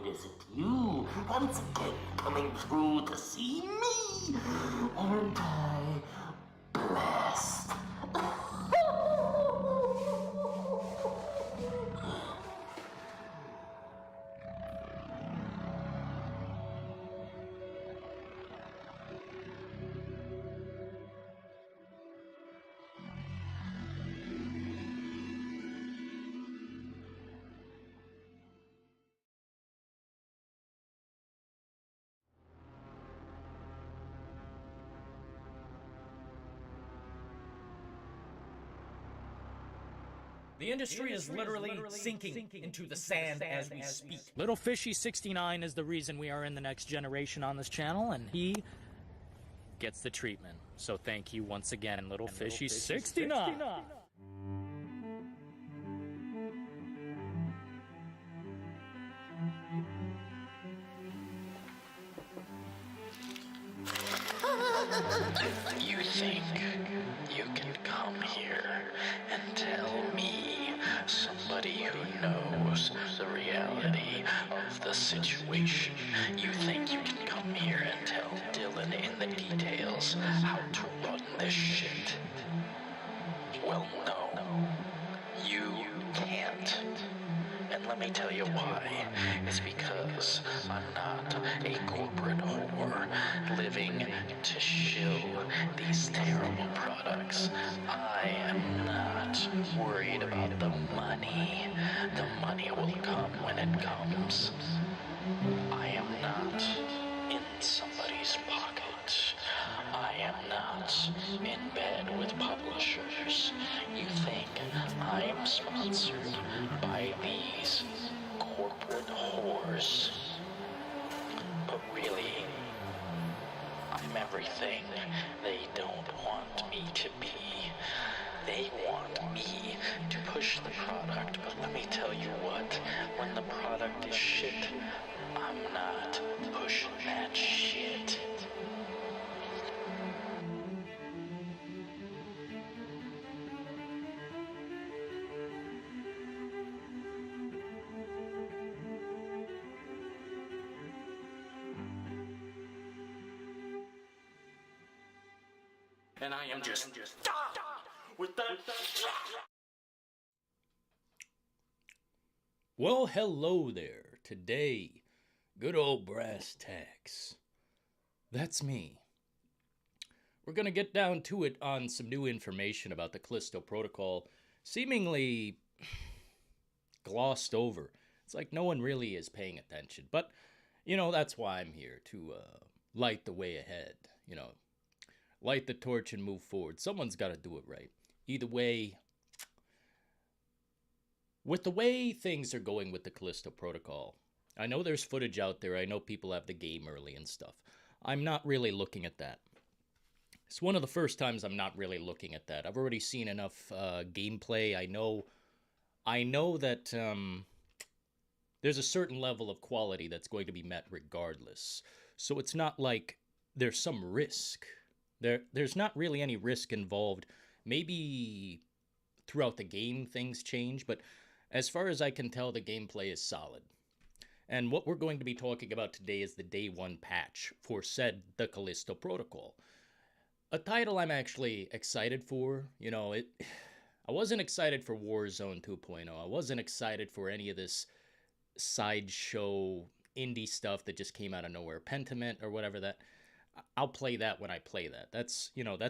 is it you once again coming through to see me? Aren't I blessed? The industry is literally sinking into the sand as we speak. Little Fishy 69 is the reason we are in the next generation on this channel, and he gets the treatment. So thank you once again, Little Fishy 69. You think you can come here and tell me, somebody who knows the reality of the situation, you think you can come here and tell Dylan in the details how to run this shit? Well, no. You can't. And let me tell you why. It's because I'm not a corporate whore living to shill these terrible products. I am not worried about the money. The money will come when it comes. I am not in somebody's pocket. I am not in bed with publishers. You think I am sponsored by these corporate whores? But really, I'm everything they don't want me to be. They want me to push the product, but let me tell you what, when the product is shit, I'm not pushing that shit. And I am just with that. Well, hello there. Today, good old brass tacks. That's me. We're going to get down to it on some new information about the Callisto Protocol, seemingly glossed over. It's like no one really is paying attention. But, that's why I'm here, to light the way ahead. Light the torch and move forward. Someone's got to do it right. Either way, with the way things are going with the Callisto Protocol, I know there's footage out there. I know people have the game early and stuff. I'm not really looking at that. It's one of the first times I'm not really looking at that. I've already seen enough gameplay. I know that there's a certain level of quality that's going to be met regardless. So it's not like there's some risk. There's not really any risk involved. Maybe throughout the game things change, but as far as I can tell, the gameplay is solid. And what we're going to be talking about today is the Day 1 patch for the Callisto Protocol. A title I'm actually excited for. I wasn't excited for Warzone 2.0. I wasn't excited for any of this sideshow indie stuff that just came out of nowhere. Pentiment or whatever that. I'll play that when I play that. That's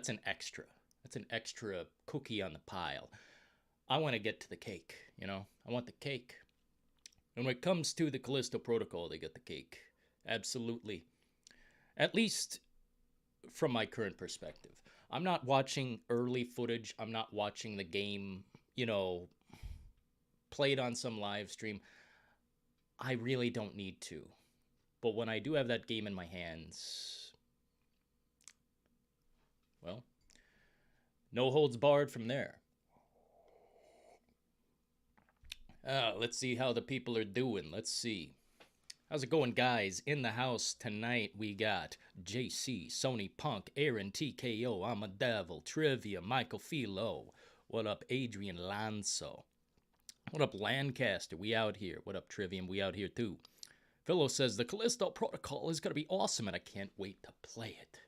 an extra. That's an extra cookie on the pile. I want to get to the cake, I want the cake. And when it comes to the Callisto Protocol, they get the cake. Absolutely. At least from my current perspective. I'm not watching early footage. I'm not watching the game, played on some live stream. I really don't need to. But when I do have that game in my hands, well, no holds barred from there. Let's see how the people are doing. Let's see. How's it going, guys? In the house tonight, we got JC, Sony Punk, Aaron TKO, I'm a Devil, Trivia, Michael Philo. What up, Adrian Lanzo? What up, Lancaster? We out here. What up, Trivium? We out here too. Philo says the Callisto Protocol is going to be awesome and I can't wait to play it.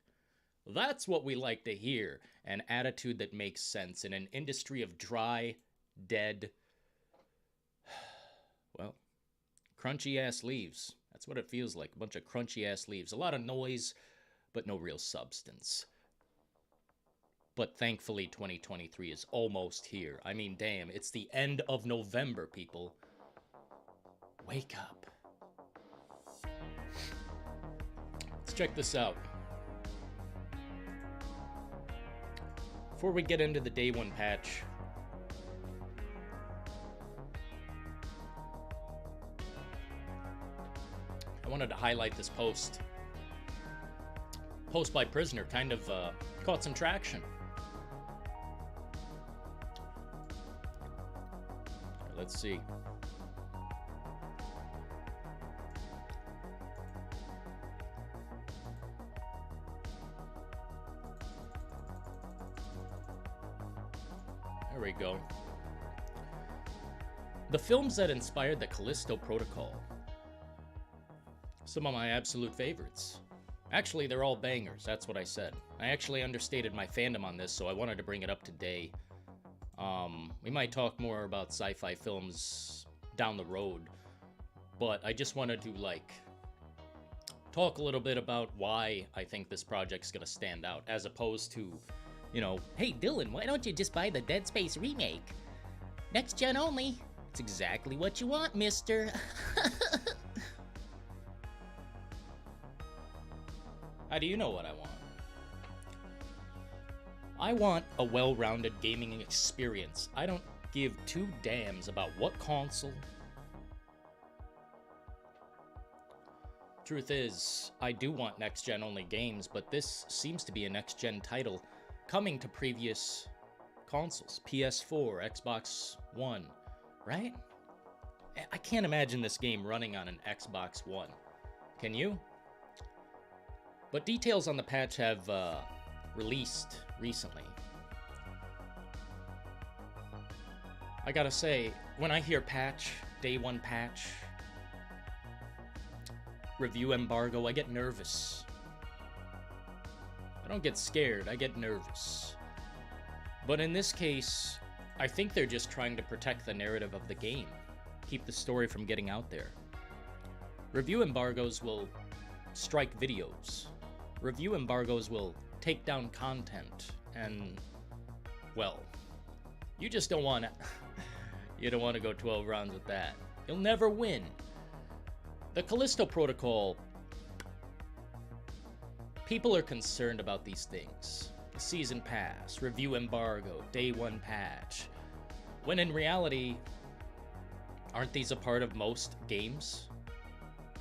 That's what we like to hear. An attitude that makes sense in an industry of dry, dead, well, crunchy ass leaves. That's what it feels like. A bunch of crunchy ass leaves. A lot of noise, but no real substance. But thankfully 2023 is almost here. I mean, damn, it's the end of November, people. Wake up. Let's check this out. Before we get into the day one patch, I wanted to highlight this post. Post by Prisoner kind of caught some traction. Let's see. There we go. The films that inspired the Callisto Protocol. Some of my absolute favorites. Actually, they're all bangers, that's what I said. I actually understated my fandom on this, so I wanted to bring it up today. We might talk more about sci-fi films down the road, but I just wanted to, like, talk a little bit about why I think this project's gonna stand out, as opposed to, you know, hey Dylan, why don't you just buy the Dead Space remake? Next gen only. It's exactly what you want, mister. How do you know what I want? I want a well-rounded gaming experience. I don't give two damns about what console. Truth is, I do want next-gen only games, but this seems to be a next-gen title coming to previous consoles. PS4, Xbox One, right? I can't imagine this game running on an Xbox One. Can you? But details on the patch have released recently. I gotta say, when I hear patch, day one patch, review embargo, I get nervous. I don't get scared, I get nervous. But in this case, I think they're just trying to protect the narrative of the game, keep the story from getting out there. Review embargoes will strike videos. Review embargoes will take down content, and, well, you just don't want to, you don't want to go 12 rounds with that. You'll never win. The Callisto Protocol, people are concerned about these things. The season pass, review embargo, day one patch, when in reality, aren't these a part of most games?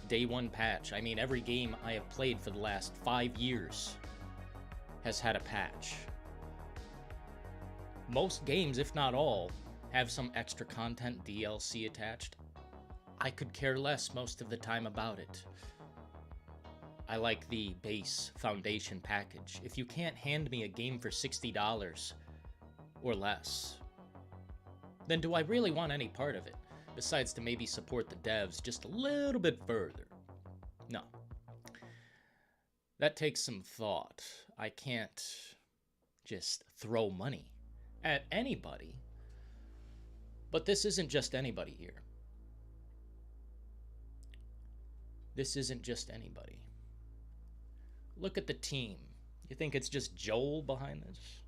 Day one patch. I mean, every game I have played for the last 5 years has had a patch. Most games, if not all, have some extra content DLC attached. I could care less most of the time about it. I like the base foundation package. If you can't hand me a game for $60 or less, then do I really want any part of it? Besides to maybe support the devs just a little bit further. No. That takes some thought. I can't just throw money at anybody. But this isn't just anybody here. This isn't just anybody. Look at the team. You think it's just Joel behind this?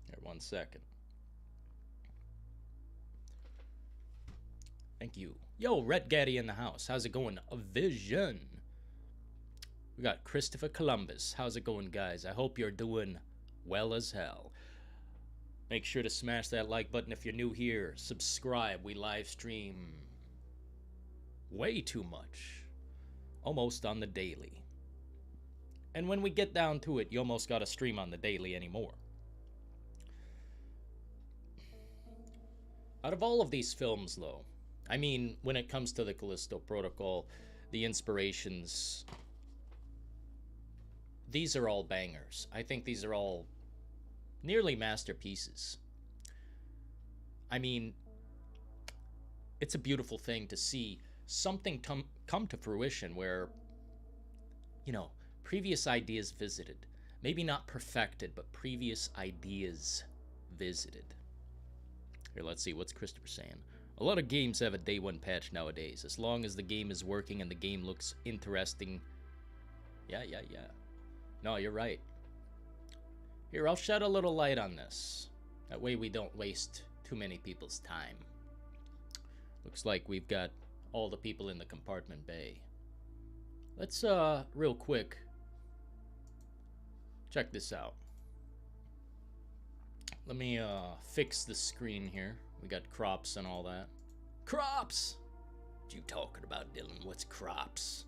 Here, 1 second. Thank you. Yo, Red Gaddy in the house. How's it going? A Vision. We got Christopher Columbus. How's it going, guys? I hope you're doing well as hell. Make sure to smash that like button if you're new here. Subscribe. We live stream way too much. Almost on the daily. And when we get down to it, you almost gotta stream on the daily anymore. Out of all of these films, though, I mean, when it comes to the Callisto Protocol, the inspirations, these are all bangers. I think these are all nearly masterpieces. I mean, it's a beautiful thing to see something come to fruition where, you know, previous ideas visited. Maybe not perfected, but previous ideas visited. Here, let's see, what's Christopher saying? A lot of games have a day one patch nowadays. As long as the game is working and the game looks interesting. Yeah. No, you're right. Here, I'll shed a little light on this. That way we don't waste too many people's time. Looks like we've got all the people in the compartment bay. Let's, real quick, check this out. Let me, fix the screen here. We got crops and all that. Crops! What you talking about, Dylan? What's crops?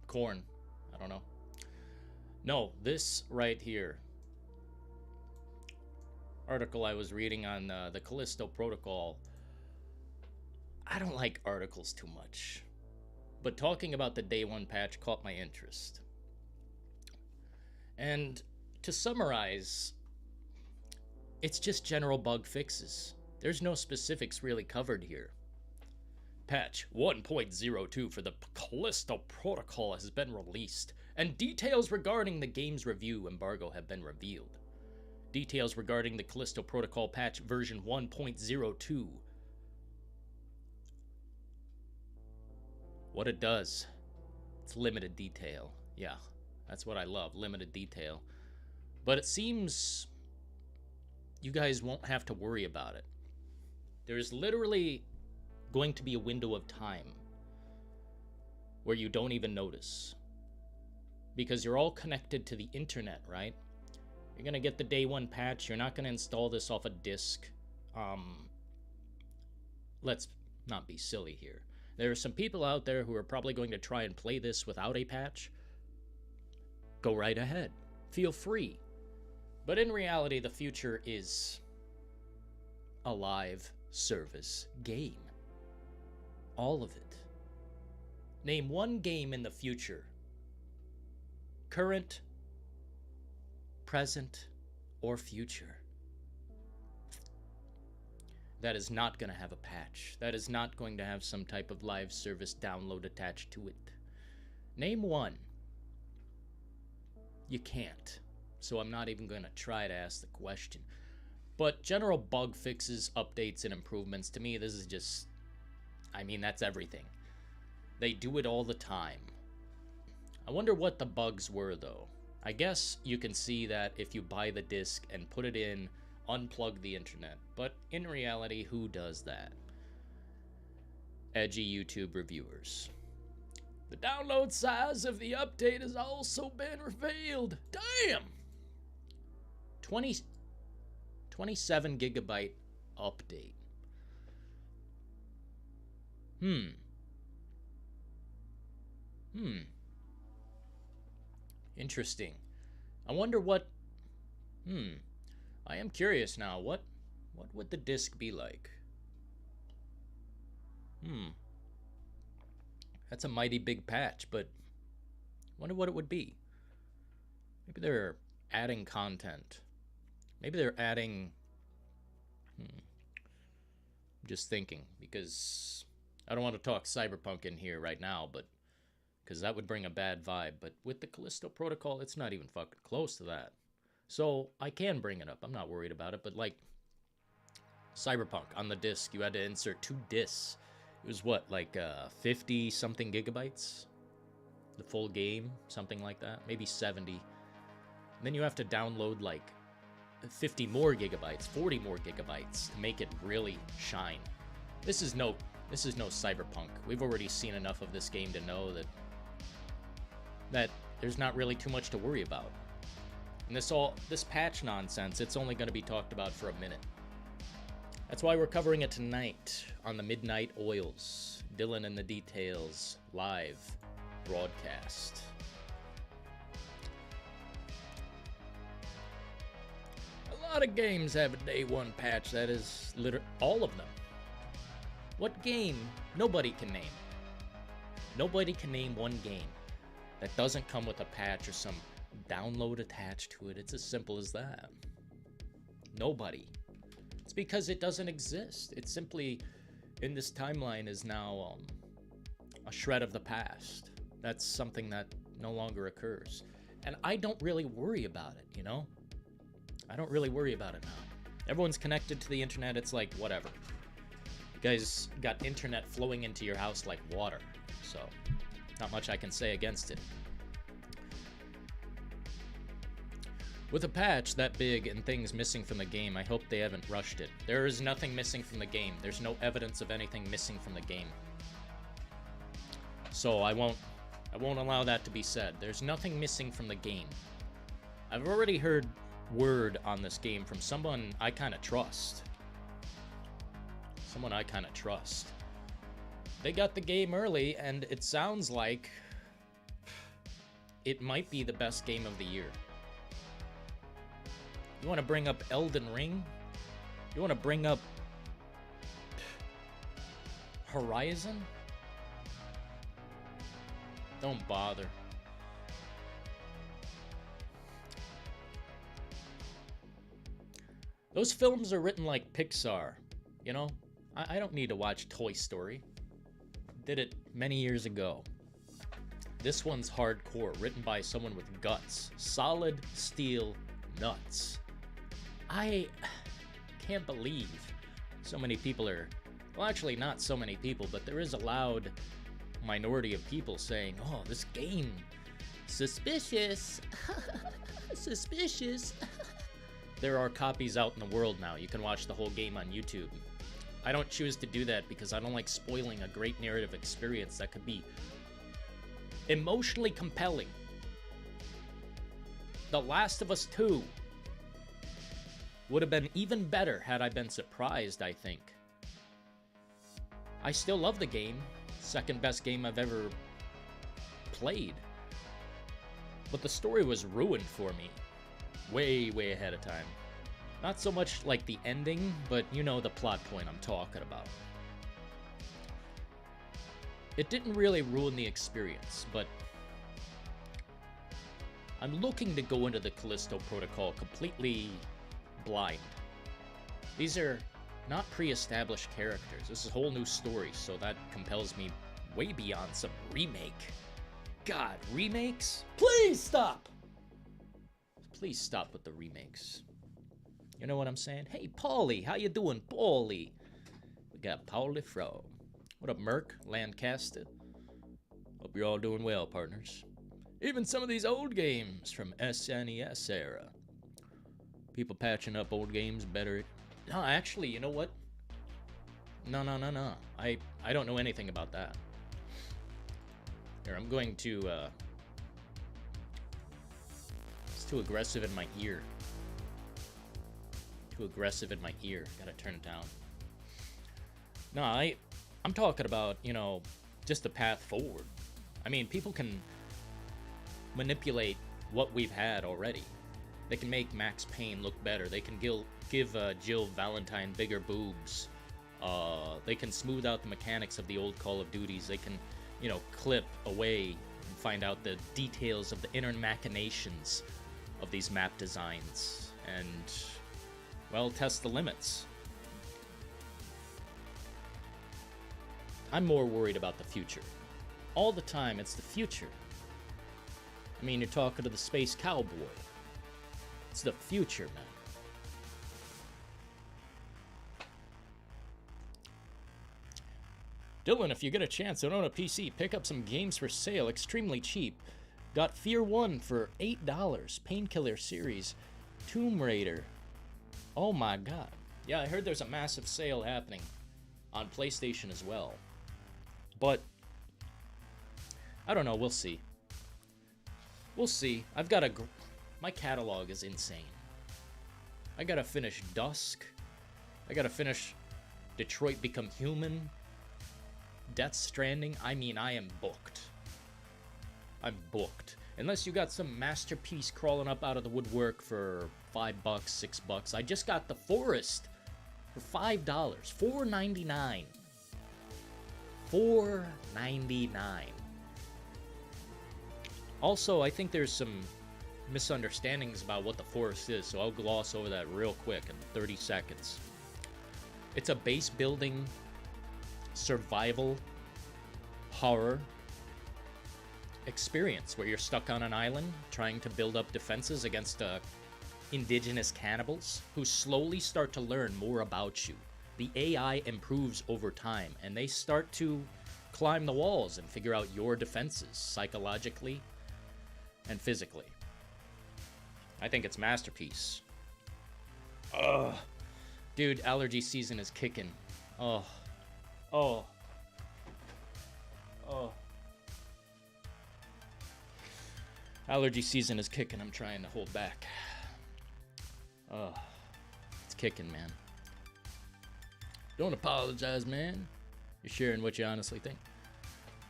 Corn. I don't know. No, this right here. Article I was reading on the Callisto Protocol. I don't like articles too much. But talking about the day one patch caught my interest. And to summarize, it's just general bug fixes. There's no specifics really covered here. Patch 1.02 for the Callisto Protocol has been released, and details regarding the game's review embargo have been revealed. Details regarding the Callisto Protocol patch version 1.02. What it does, it's limited detail. Yeah, that's what I love, limited detail. But it seems you guys won't have to worry about it. There's literally going to be a window of time where you don't even notice. Because you're all connected to the internet, right? You're gonna get the day one patch. You're not gonna install this off a disk. Let's not be silly here. There are some people out there who are probably going to try and play this without a patch. Go right ahead. Feel free. But in reality, the future is a live service game. All of it. Name one game in the future, current, present, or future, that is not going to have a patch. That is not going to have some type of live service download attached to it. Name one. You can't. So I'm not even going to try to ask the question. But general bug fixes, updates, and improvements, to me, this is just, I mean, that's everything. They do it all the time. I wonder what the bugs were, though. I guess you can see that if you buy the disc and put it in, unplug the internet. But in reality, who does that? Edgy YouTube reviewers. The download size of the update has also been revealed. Damn! 27 gigabyte update. Interesting. I wonder what... I am curious now. What would the disc be like? That's a mighty big patch, but I wonder what it would be. Maybe they're adding content. Maybe they're adding... I'm just thinking, because I don't want to talk Cyberpunk in here right now, but because that would bring a bad vibe. But with the Callisto Protocol, it's not even fucking close to that. So I can bring it up. I'm not worried about it. But like Cyberpunk on the disc, you had to insert 2 discs. It was what, like 50 something gigabytes? The full game, something like that. Maybe 70. And then you have to download like 50 more gigabytes, 40 more gigabytes to make it really shine. This is no Cyberpunk. We've already seen enough of this game to know that there's not really too much to worry about. And this patch nonsense, it's only going to be talked about for a minute. That's why we're covering it tonight on the Midnight Oils. Dylan and the Details live broadcast. A lot of games have a day one patch. That is literally all of them. What game? Nobody can name. Nobody can name one game that doesn't come with a patch or some download attached to it. It's as simple as that. Nobody. It's because it doesn't exist. It's simply in this timeline is now a shred of the past. That's something that no longer occurs. And I don't really worry about it, you know? I don't really worry about it now. Everyone's connected to the internet. It's like, whatever. You guys got internet flowing into your house like water. So, not much I can say against it. With a patch that big and things missing from the game, I hope they haven't rushed it. There is nothing missing from the game. There's no evidence of anything missing from the game. So I won't allow that to be said. There's nothing missing from the game. I've already heard word on this game from someone I kind of trust. Someone I kind of trust. They got the game early, and it sounds like it might be the best game of the year. You want to bring up Elden Ring? You want to bring up Horizon? Don't bother. Those films are written like Pixar, you know? I don't need to watch Toy Story. Did it many years ago. This one's hardcore, written by someone with guts. Solid steel nuts. I can't believe so many people are... Well, actually, not so many people, but there is a loud minority of people saying, oh, this game... Suspicious. Suspicious. There are copies out in the world now. You can watch the whole game on YouTube. I don't choose to do that because I don't like spoiling a great narrative experience that could be emotionally compelling. The Last of Us 2 would have been even better had I been surprised, I think. I still love the game. Second best game I've ever played. But the story was ruined for me. Way, way ahead of time. Not so much like the ending, but you know the plot point I'm talking about. It didn't really ruin the experience, but I'm looking to go into the Callisto Protocol completely blind. These are not pre-established characters. This is a whole new story, so that compels me way beyond some remake. God, remakes? Please stop! Please stop with the remakes. You know what I'm saying? Hey, Paulie, how you doing, Paulie? We got Paulie Fro. What up, Merc, Lancaster? Hope you're all doing well, partners. Even some of these old games from SNES era. People patching up old games better. No, actually, you know what? No. I don't know anything about that. Here, I'm going to, it's too aggressive in my ear. Too aggressive in my ear. Gotta turn it down. No, I'm talking about, you know, just the path forward. I mean, people can manipulate what we've had already. They can make Max Payne look better. They can give Jill Valentine bigger boobs. They can smooth out the mechanics of the old Call of Duties. They can, you know, clip away and find out the details of the inner machinations of these map designs. And, well, test the limits. I'm more worried about the future. All the time, it's the future. I mean, you're talking to the space cowboy. It's the future, man. Dylan, if you get a chance to own a PC, pick up some games for sale, extremely cheap. Got Fear 1 for $8, Painkiller series, Tomb Raider. Oh my god. Yeah, I heard there's a massive sale happening on PlayStation as well. But, I don't know, we'll see. We'll see. I've got my catalog is insane. I gotta finish Dusk. I gotta finish Detroit Become Human. Death Stranding. I mean, I am booked. I'm booked. Unless you got some masterpiece crawling up out of the woodwork for $5, $6. I just got The Forest for $5. $4.99. $4.99. Also, I think there's some misunderstandings about what The Forest is, so I'll gloss over that real quick in 30 seconds. It's a base building survival horror experience where you're stuck on an island trying to build up defenses against indigenous cannibals who slowly start to learn more about you. The AI improves over time, and they start to climb the walls and figure out your defenses psychologically and physically. I think it's masterpiece. Ugh. Dude, allergy season is kicking. Oh. Oh. Oh. Allergy season is kicking. I'm trying to hold back. Oh. It's kicking, man. Don't apologize, man. You're sharing what you honestly think.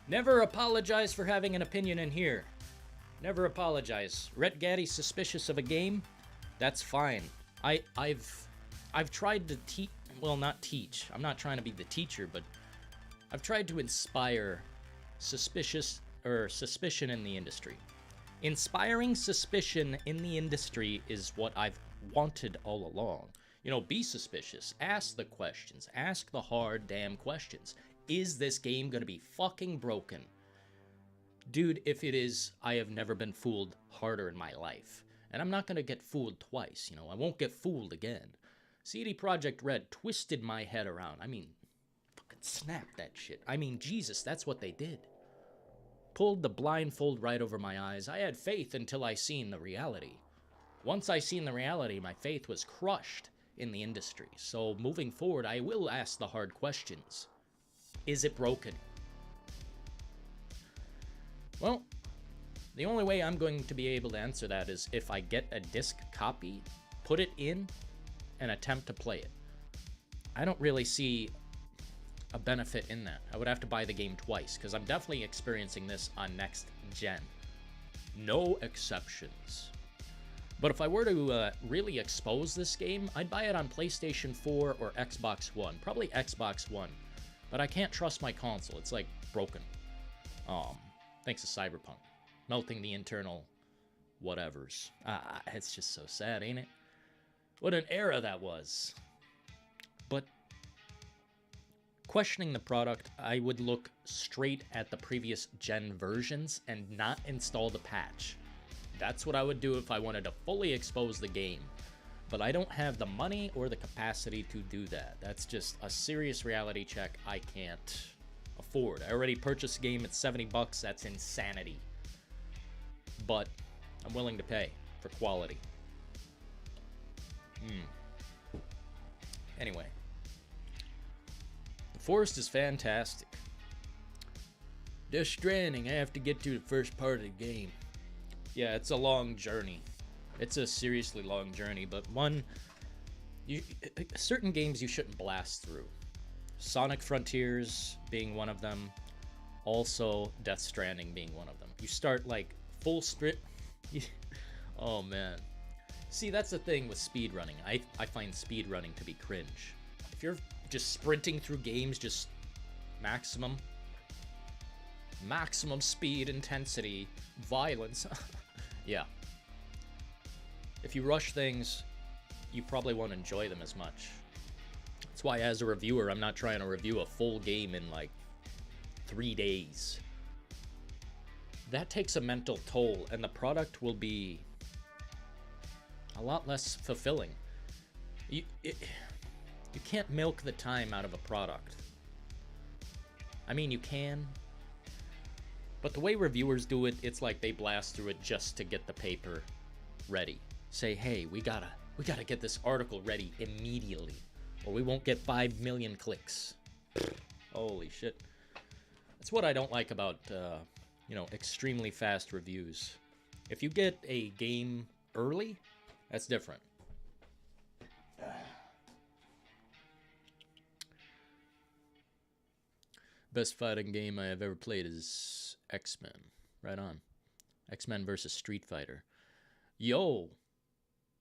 Never apologize for having an opinion in here. Never apologize. Rhett Gaddy's suspicious of a game? That's fine. I've tried to teach, well, not teach. I'm not trying to be the teacher, but I've tried to inspire suspicion in the industry. Inspiring suspicion in the industry is what I've wanted all along. You know, be suspicious. Ask the questions. Ask the hard damn questions. Is this game gonna be fucking broken? Dude, if it is, I have never been fooled harder in my life. And I'm not gonna get fooled twice, you know? I won't get fooled again. CD Projekt Red twisted my head around. I mean, fucking snapped that shit. I mean, Jesus, that's what they did. Pulled the blindfold right over my eyes. I had faith until I seen the reality. Once I seen the reality, my faith was crushed in the industry. So moving forward, I will ask the hard questions. Is it broken? Well, the only way I'm going to be able to answer that is if I get a disc copy, put it in, and attempt to play it. I don't really see a benefit in that. I would have to buy the game twice, because I'm definitely experiencing this on next gen. No exceptions. But if I were to really expose this game, I'd buy it on PlayStation 4 or Xbox One. Probably Xbox One. But I can't trust my console. It's like broken. Thanks to Cyberpunk. Melting the internal whatevers. It's just so sad, ain't it? What an era that was. But questioning the product, I would look straight at the previous gen versions and not install the patch. That's what I would do if I wanted to fully expose the game. But I don't have the money or the capacity to do that. That's just a serious reality check I can't afford. I already purchased a game at $70. That's insanity. But I'm willing to pay for quality. Anyway. The Forest is fantastic. Death Stranding, I have to get to the first part of the game. Yeah, it's a long journey. It's a seriously long journey, but certain games you shouldn't blast through. Sonic Frontiers being one of them. Also, Death Stranding being one of them. You start like full sprint. Oh man. See, that's the thing with speedrunning. I find speedrunning to be cringe. If you're just sprinting through games, just maximum speed, intensity, violence. Yeah. If you rush things, you probably won't enjoy them as much. That's why as a reviewer, I'm not trying to review a full game in like 3 days. That takes a mental toll, and the product will be a lot less fulfilling. You can't milk the time out of a product. I mean, you can. But the way reviewers do it, it's like they blast through it just to get the paper ready. Say, hey, we gotta get this article ready immediately, or we won't get 5 million clicks. Holy shit. That's what I don't like about, extremely fast reviews. If you get a game early, that's different. Best fighting game I have ever played is X-Men. Right on. X-Men versus Street Fighter. Yo!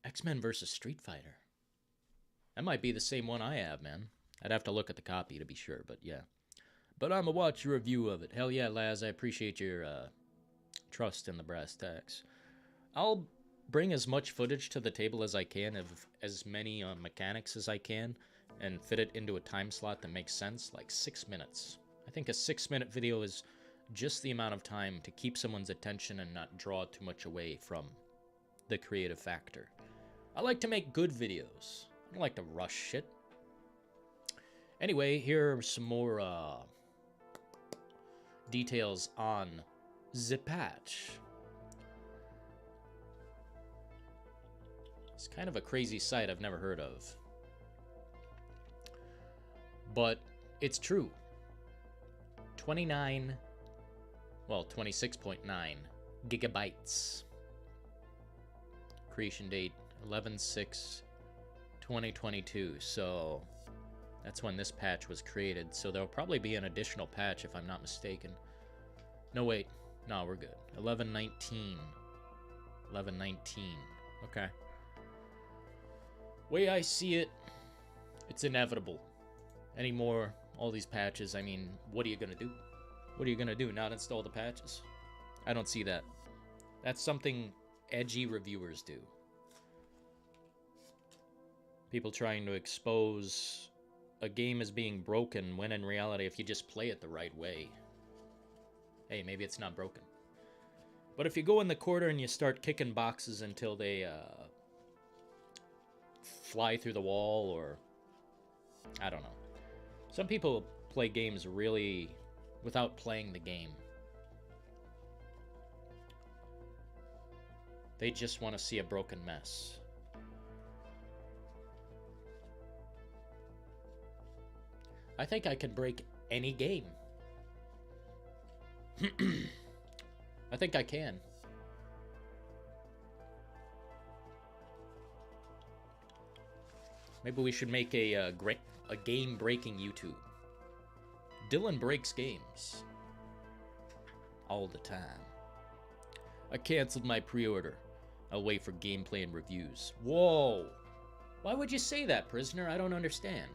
X-Men versus Street Fighter. That might be the same one I have, man. I'd have to look at the copy to be sure, but yeah. But I'ma watch your review of it. Hell yeah, Laz, I appreciate your trust in the brass tacks. I'll bring as much footage to the table as I can of as many mechanics as I can. and fit it into a time slot that makes sense, like 6 minutes. I think a 6-minute video is just the amount of time to keep someone's attention and not draw too much away from the creative factor. I like to make good videos. I don't like to rush shit. Anyway, here are some more details on the patch. It's kind of a crazy site I've never heard of. But it's true. 26.9 gigabytes. Creation date 11/6/2022. So that's when this patch was created. So there'll probably be an additional patch if I'm not mistaken. No, wait. No, we're good. 11/19. 11/19. Okay. Way I see it, it's inevitable. Any more, all these patches, I mean, what are you gonna do? What are you gonna do, not install the patches? I don't see that. That's something edgy reviewers do. People trying to expose a game as being broken, when in reality, if you just play it the right way, hey, maybe it's not broken. But if you go in the corner and you start kicking boxes until they fly through the wall, or I don't know. Some people play games really without playing the game. They just want to see a broken mess. I think I can break any game. I think I can. Maybe we should make a game-breaking YouTube. Dylan breaks games. All the time. I canceled my pre-order. I'll wait for gameplay and reviews. Whoa! Why would you say that, prisoner? I don't understand.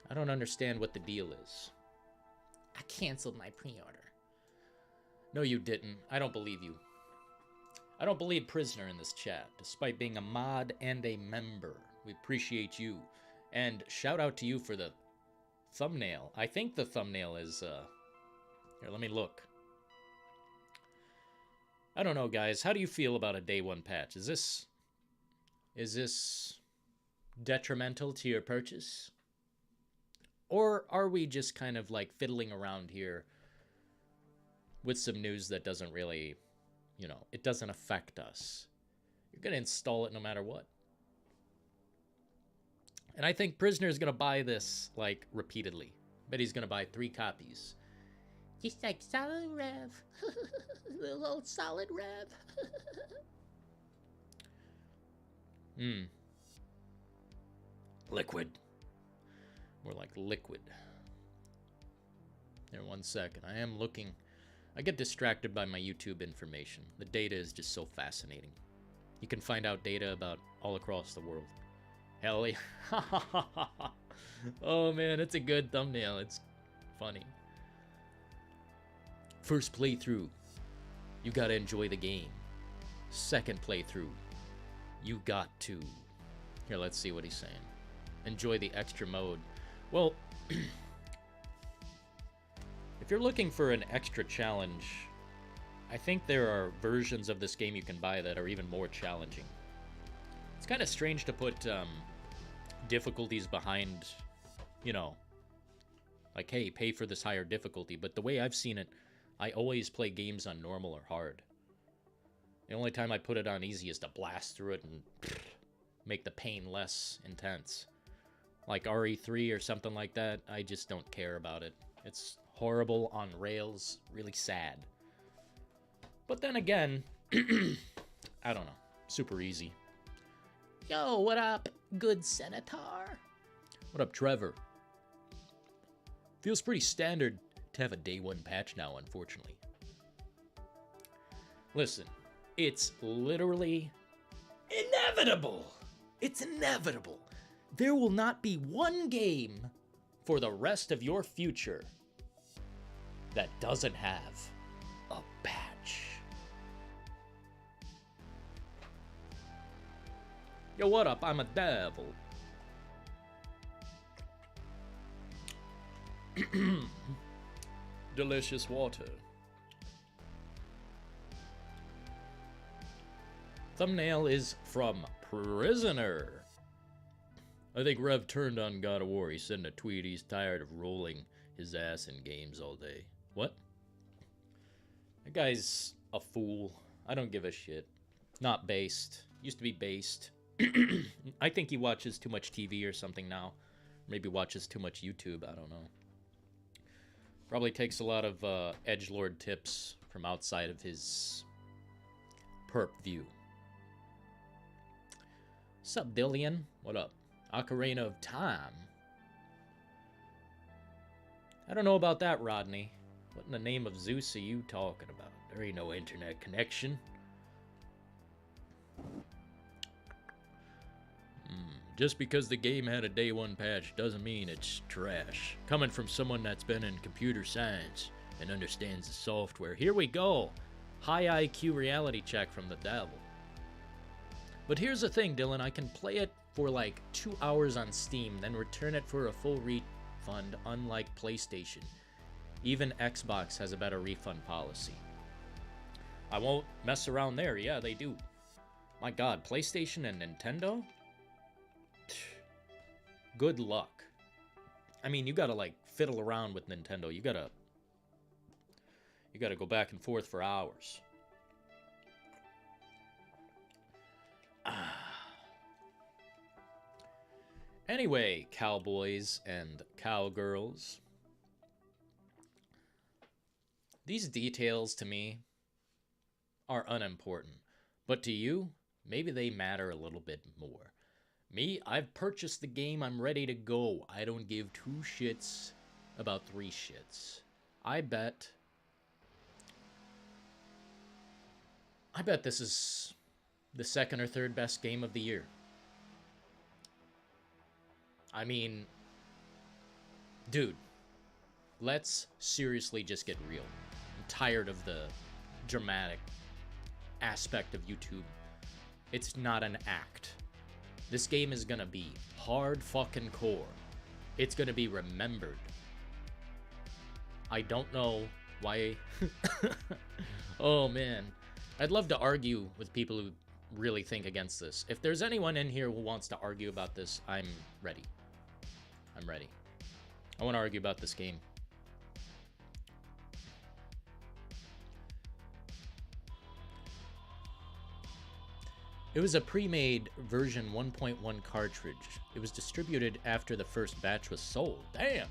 I don't understand what the deal is. I canceled my pre-order. No, you didn't. I don't believe you. I don't believe prisoner in this chat, despite being a mod and a member. We appreciate you. And shout out to you for the thumbnail. I think the thumbnail is, here, let me look. I don't know, guys. How do you feel about a day one patch? Is this detrimental to your purchase? Or are we just kind of like fiddling around here with some news that doesn't really, you know, it doesn't affect us? You're going to install it no matter what. And I think Prisoner is going to buy this, like, repeatedly. Bet he's going to buy 3 copies. Just like Solid Rev. Little old Solid Rev. Liquid. More like liquid. Here, 1 second. I am looking. I get distracted by my YouTube information. The data is just so fascinating. You can find out data about all across the world. Hell yeah. Oh man, it's a good thumbnail. It's funny. First playthrough, you gotta enjoy the game. Second playthrough, you got to. Here, let's see what he's saying. Enjoy the extra mode. Well, if you're looking for an extra challenge, I think there are versions of this game you can buy that are even more challenging. It's kind of strange to put difficulties behind, you know, like, hey, pay for this higher difficulty. But the way I've seen it, I always play games on normal or hard. The only time I put it on easy is to blast through it and make the pain less intense. Like RE3 or something like that, I just don't care about it. It's horrible on rails, really sad. But then again, I don't know, super easy. Yo, what up, good senator? What up, Trevor? Feels pretty standard to have a day one patch now, unfortunately. Listen, it's literally inevitable. It's inevitable. There will not be one game for the rest of your future that doesn't have a patch. Yo, what up? I'm a devil. Delicious water. Thumbnail is from Prisoner. I think Rev turned on God of War. He said in a tweet he's tired of rolling his ass in games all day. What? That guy's a fool. I don't give a shit. Not based. Used to be based. I think he watches too much TV or something now. Maybe watches too much YouTube. I don't know. Probably takes a lot of edgelord tips from outside of his perp view. Sup, Dillian? What up? Ocarina of Time. I don't know about that, Rodney. What in the name of Zeus are you talking about? There ain't no internet connection. Just because the game had a day one patch doesn't mean it's trash. Coming from someone that's been in computer science and understands the software. Here we go. High IQ reality check from the devil. But here's the thing, Dylan. I can play it for like 2 hours on Steam, then return it for a full refund, unlike PlayStation. Even Xbox has a better refund policy. I won't mess around there. Yeah, they do. My God, PlayStation and Nintendo? Good luck. I mean, you gotta like fiddle around with Nintendo. You gotta go back and forth for hours. Anyway, cowboys and cowgirls. These details to me are unimportant, but to you, maybe they matter a little bit more. Me, I've purchased the game, I'm ready to go. I don't give 2 shits about 3 shits. I bet this is the 2nd or 3rd best game of the year. I mean, dude, let's seriously just get real. I'm tired of the dramatic aspect of YouTube. It's not an act. This game is gonna be hard fucking core. It's gonna be remembered. I don't know why. Oh man. I'd love to argue with people who really think against this. If there's anyone in here who wants to argue about this, I'm ready. I'm ready. I want to argue about this game. It was a pre-made version 1.1 cartridge. It was distributed after the first batch was sold. Damn!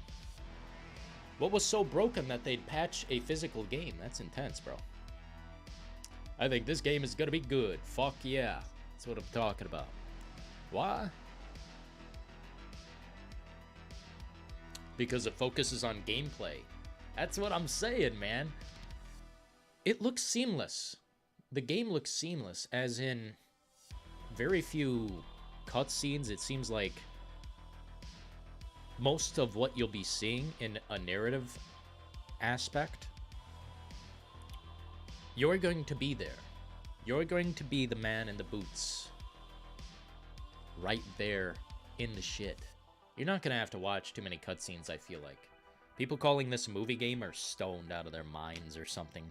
What was so broken that they'd patch a physical game? That's intense, bro. I think this game is gonna be good. Fuck yeah. That's what I'm talking about. Why? Because it focuses on gameplay. That's what I'm saying, man. It looks seamless. The game looks seamless, as in very few cutscenes. It seems like most of what you'll be seeing in a narrative aspect, you're going to be there. You're going to be the man in the boots. Right there in the shit. You're not gonna have to watch too many cutscenes, I feel like. People calling this a movie game are stoned out of their minds or something.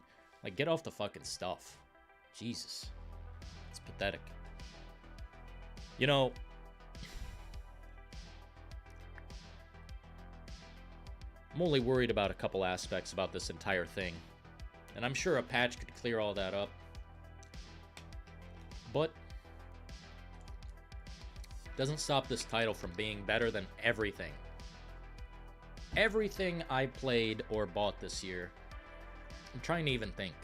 Like, get off the fucking stuff. Jesus. It's pathetic. You know, I'm only worried about a couple aspects about this entire thing. And I'm sure a patch could clear all that up. But doesn't stop this title from being better than everything. Everything I played or bought this year. I'm trying to even think.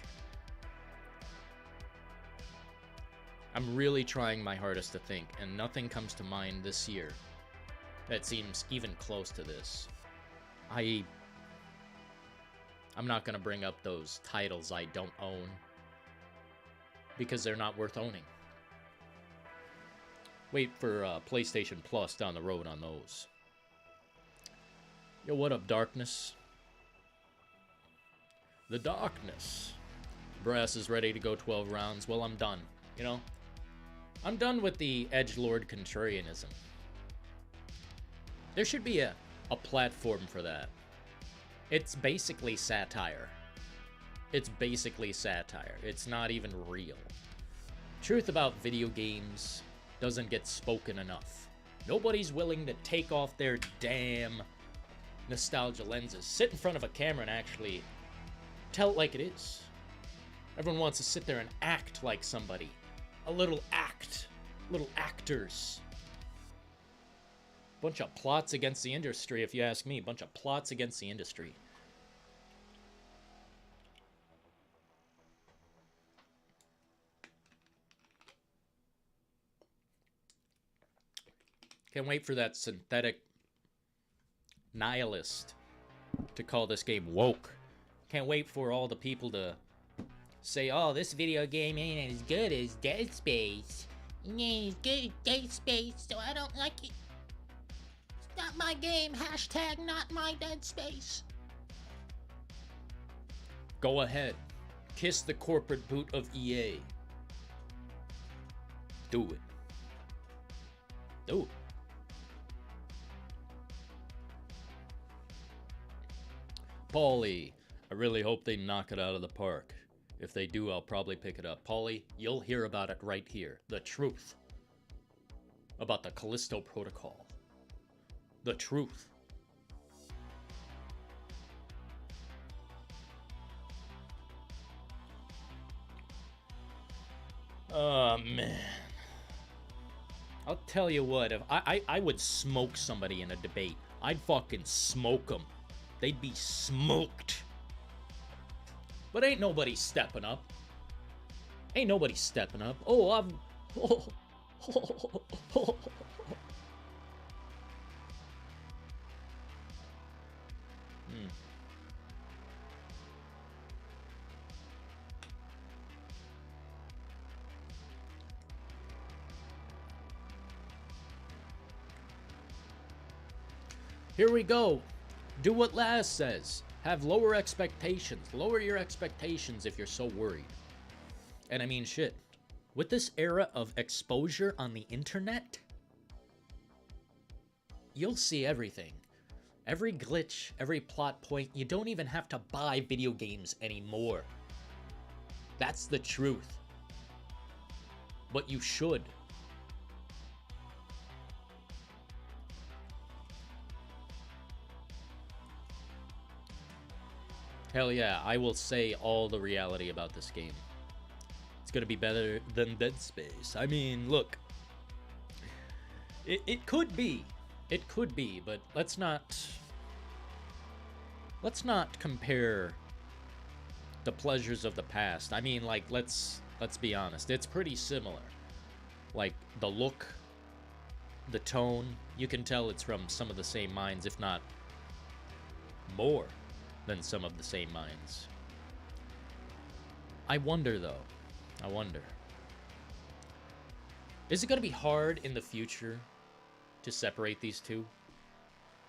I'm really trying my hardest to think, and nothing comes to mind this year that seems even close to this. I'm not gonna bring up those titles I don't own, because they're not worth owning. Wait for PlayStation Plus down the road on those. Yo, what up, Darkness? The Darkness. Brass is ready to go 12 rounds. Well, I'm done. You know? I'm done with the edgelord contrarianism. There should be a platform for that. It's basically satire. It's basically satire. It's not even real. Truth about video games doesn't get spoken enough. Nobody's willing to take off their damn nostalgia lenses, sit in front of a camera and actually tell it like it is. Everyone wants to sit there and act like somebody. A little act. Little actors. Bunch of plots against the industry, if you ask me. Bunch of plots against the industry. Can't wait for that synthetic nihilist to call this game woke. Can't wait for all the people to say, oh, this video game ain't as good as Dead Space. Yeah, it's good as Dead Space, so I don't like it. It's not my game. Hashtag not my Dead Space. Go ahead. Kiss the corporate boot of EA. Do it. Do it. Paulie, I really hope they knock it out of the park. If they do, I'll probably pick it up. Paulie, you'll hear about it right here. The truth about the Callisto Protocol. The truth. Oh, man. I'll tell you what, if I would smoke somebody in a debate. I'd fucking smoke them. They'd be smoked. But ain't nobody stepping up. Ain't nobody stepping up. Oh, I'm... Oh, oh, oh, oh. Here we go. Do what Laz says. Have lower expectations. Lower your expectations if you're so worried. And I mean, shit. With this era of exposure on the internet, you'll see everything. Every glitch, every plot point. You don't even have to buy video games anymore. That's the truth. But you should. Hell yeah, I will say all the reality about this game. It's gonna be better than Dead Space. I mean, look. It could be. It could be, but let's not compare the pleasures of the past. I mean, like, let's be honest. It's pretty similar. Like, the look, the tone, you can tell it's from some of the same minds, if not more than some of the same minds. I wonder, though. I wonder. Is it going to be hard in the future to separate these two?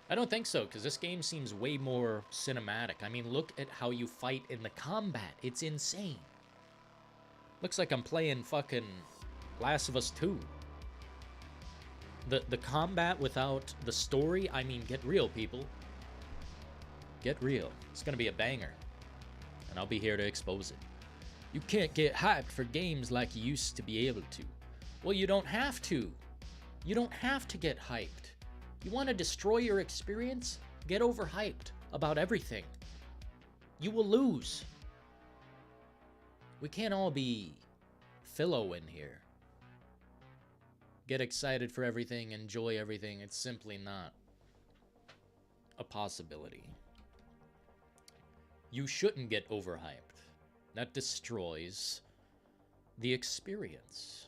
I don't think so, because this game seems way more cinematic. I mean, look at how you fight in the combat. It's insane. Looks like I'm playing fucking Last of Us 2. The combat without the story, I mean, get real, people. Get real. It's gonna be a banger. And I'll be here to expose it. You can't get hyped for games like you used to be able to. Well, you don't have to. You don't have to get hyped. You want to destroy your experience? Get overhyped about everything. You will lose. We can't all be Philo in here. Get excited for everything, enjoy everything. It's simply not a possibility. You shouldn't get overhyped. That destroys the experience.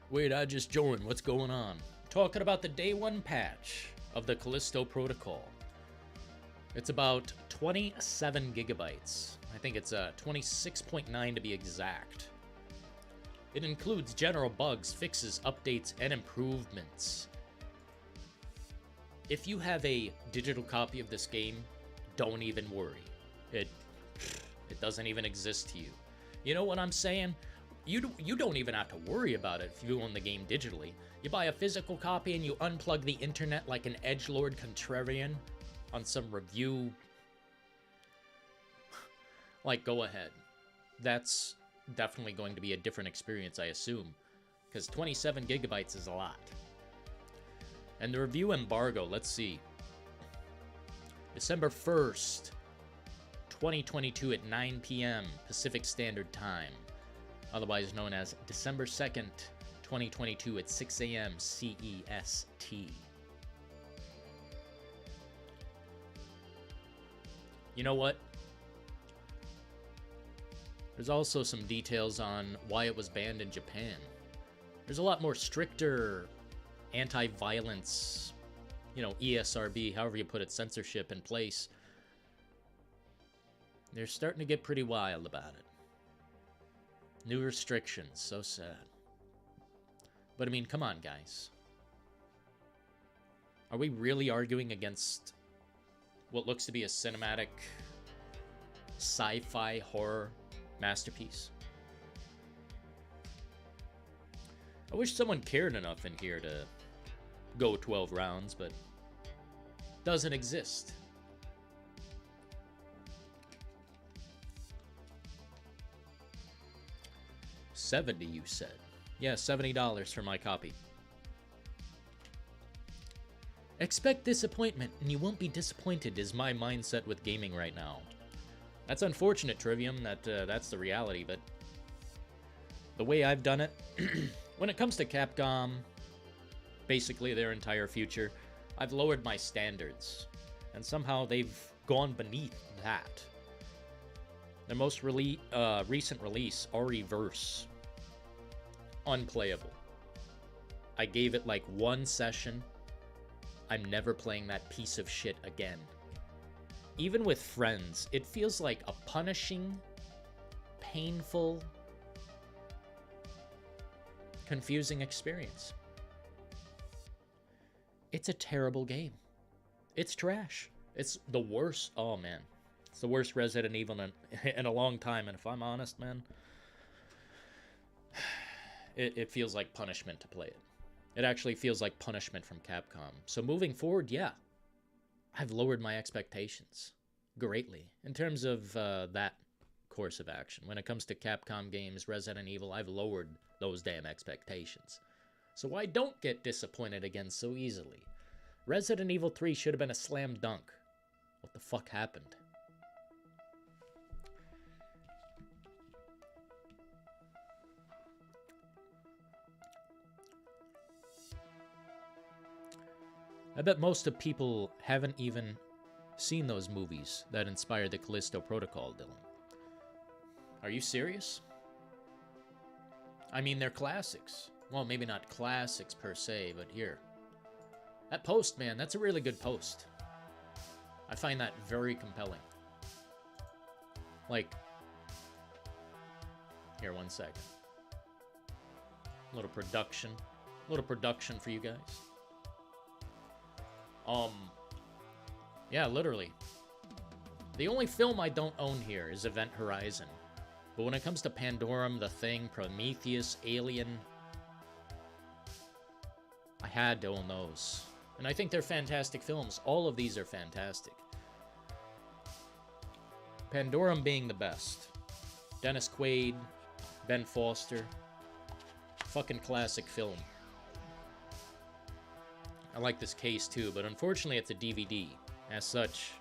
Wait, I just joined. What's going on? Talking about the day one patch of the Callisto Protocol. It's about 27 gigabytes. I think it's 26.9 to be exact. It includes general bugs, fixes, updates, and improvements. If you have a digital copy of this game, don't even worry. It doesn't even exist to you. You know what I'm saying? You don't even have to worry about it if you own the game digitally. You buy a physical copy and you unplug the internet like an edgelord contrarian on some review. Like, go ahead. That's definitely going to be a different experience, I assume, because 27 gigabytes is a lot. And the review embargo, let's see. December 1st, 2022 at 9 p.m. Pacific Standard Time, otherwise known as December 2nd, 2022 at 6 a.m. CEST. You know what? There's also some details on why it was banned in Japan. There's a lot more stricter anti-violence, you know, ESRB, however you put it, censorship in place. They're starting to get pretty wild about it. New restrictions, so sad. But I mean, come on, guys. Are we really arguing against what looks to be a cinematic sci-fi horror masterpiece? I wish someone cared enough in here to go 12 rounds, but doesn't exist. $70, you said? Yeah, $70 for my copy. Expect disappointment, and you won't be disappointed is my mindset with gaming right now. That's unfortunate, Trivium, that's the reality, but the way I've done it, when it comes to Capcom, basically their entire future, I've lowered my standards, and somehow they've gone beneath that. Their most recent release, ReVerse, unplayable. I gave it like one session. I'm never playing that piece of shit again. Even with friends, it feels like a punishing, painful, confusing experience. It's a terrible game. It's trash. It's the worst. Oh, man. It's the worst Resident Evil in a long time. And if I'm honest, man, it feels like punishment to play it. It actually feels like punishment from Capcom. So moving forward, yeah, I've lowered my expectations greatly in terms of that course of action. When it comes to Capcom games, Resident Evil, I've lowered those damn expectations. So I don't get disappointed again so easily. Resident Evil 3 should have been a slam dunk. What the fuck happened? I bet most of people haven't even seen those movies that inspired the Callisto Protocol, Dylan. Are you serious? I mean, they're classics. Well, maybe not classics per se, but here. That post, man, that's a really good post. I find that very compelling. Like, here, 1 second. A little production for you guys. Yeah, literally. The only film I don't own here is Event Horizon. But when it comes to Pandorum, The Thing, Prometheus, Alien, I had to own those. And I think they're fantastic films. All of these are fantastic. Pandorum being the best. Dennis Quaid, Ben Foster. Fucking classic film. I like this case too, but unfortunately it's a DVD. As such,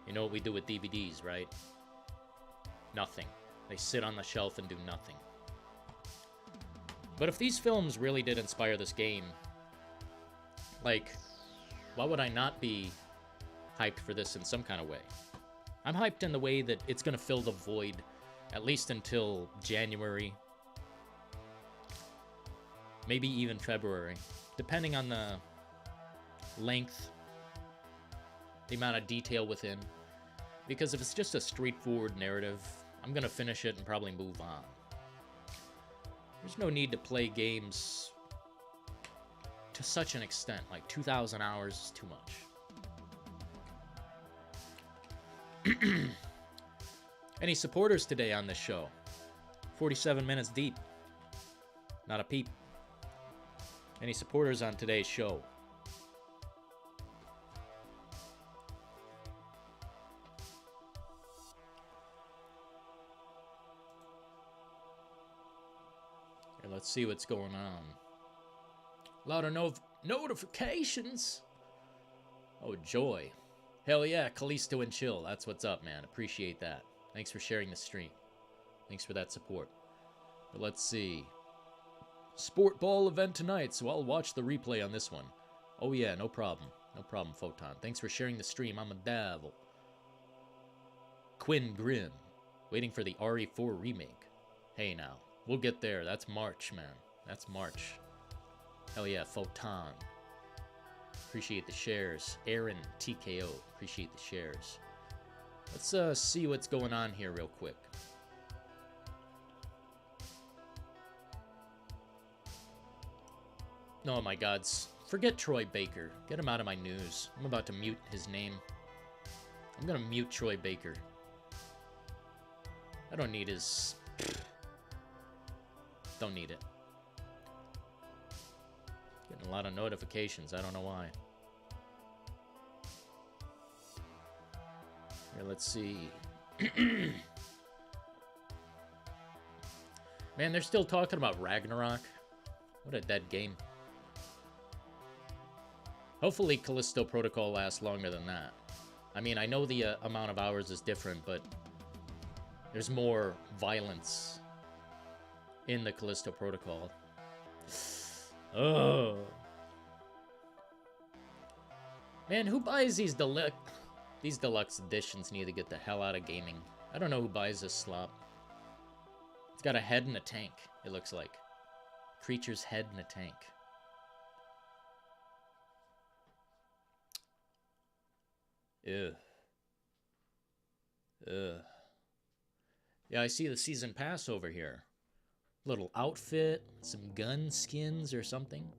you know what we do with DVDs, right? Nothing. They sit on the shelf and do nothing. But if these films really did inspire this game, like, why would I not be hyped for this in some kind of way? I'm hyped in the way that it's going to fill the void, at least until January. Maybe even February, depending on the length, the amount of detail within. Because if it's just a straightforward narrative, I'm gonna finish it and probably move on. There's no need to play games to such an extent. Like 2,000 hours is too much. Any supporters today on this show? 47 minutes deep. Not a peep. Any supporters on today's show? Here, let's see what's going on. A lot of notifications. Oh, joy. Hell yeah, Callisto and Chill. That's what's up, man. Appreciate that. Thanks for sharing the stream. Thanks for that support. But let's see. Sport ball event tonight, so I'll watch the replay on this one. Oh yeah, no problem. No problem, Photon. Thanks for sharing the stream. I'm a devil. Quinn Grim. Waiting for the RE4 remake. Hey now. We'll get there. That's March, man. That's March. Hell yeah, Photon. Appreciate the shares. Aaron TKO. Appreciate the shares. Let's see what's going on here real quick. Oh my gods. Forget Troy Baker. Get him out of my news. I'm about to mute his name. I'm gonna mute Troy Baker. I don't need his... Don't need it. Getting a lot of notifications. I don't know why. Here, let's see. Man, they're still talking about Ragnarok. What a dead game. Hopefully Callisto Protocol lasts longer than that. I mean, I know the amount of hours is different, but there's more violence in the Callisto Protocol. Oh. Man, who buys these deluxe editions need to get the hell out of gaming. I don't know who buys this slop. It's got a head and a tank, it looks like. Creature's head and a tank. Ew. Ugh. Yeah, I see the season pass over here. Little outfit, some gun skins or something.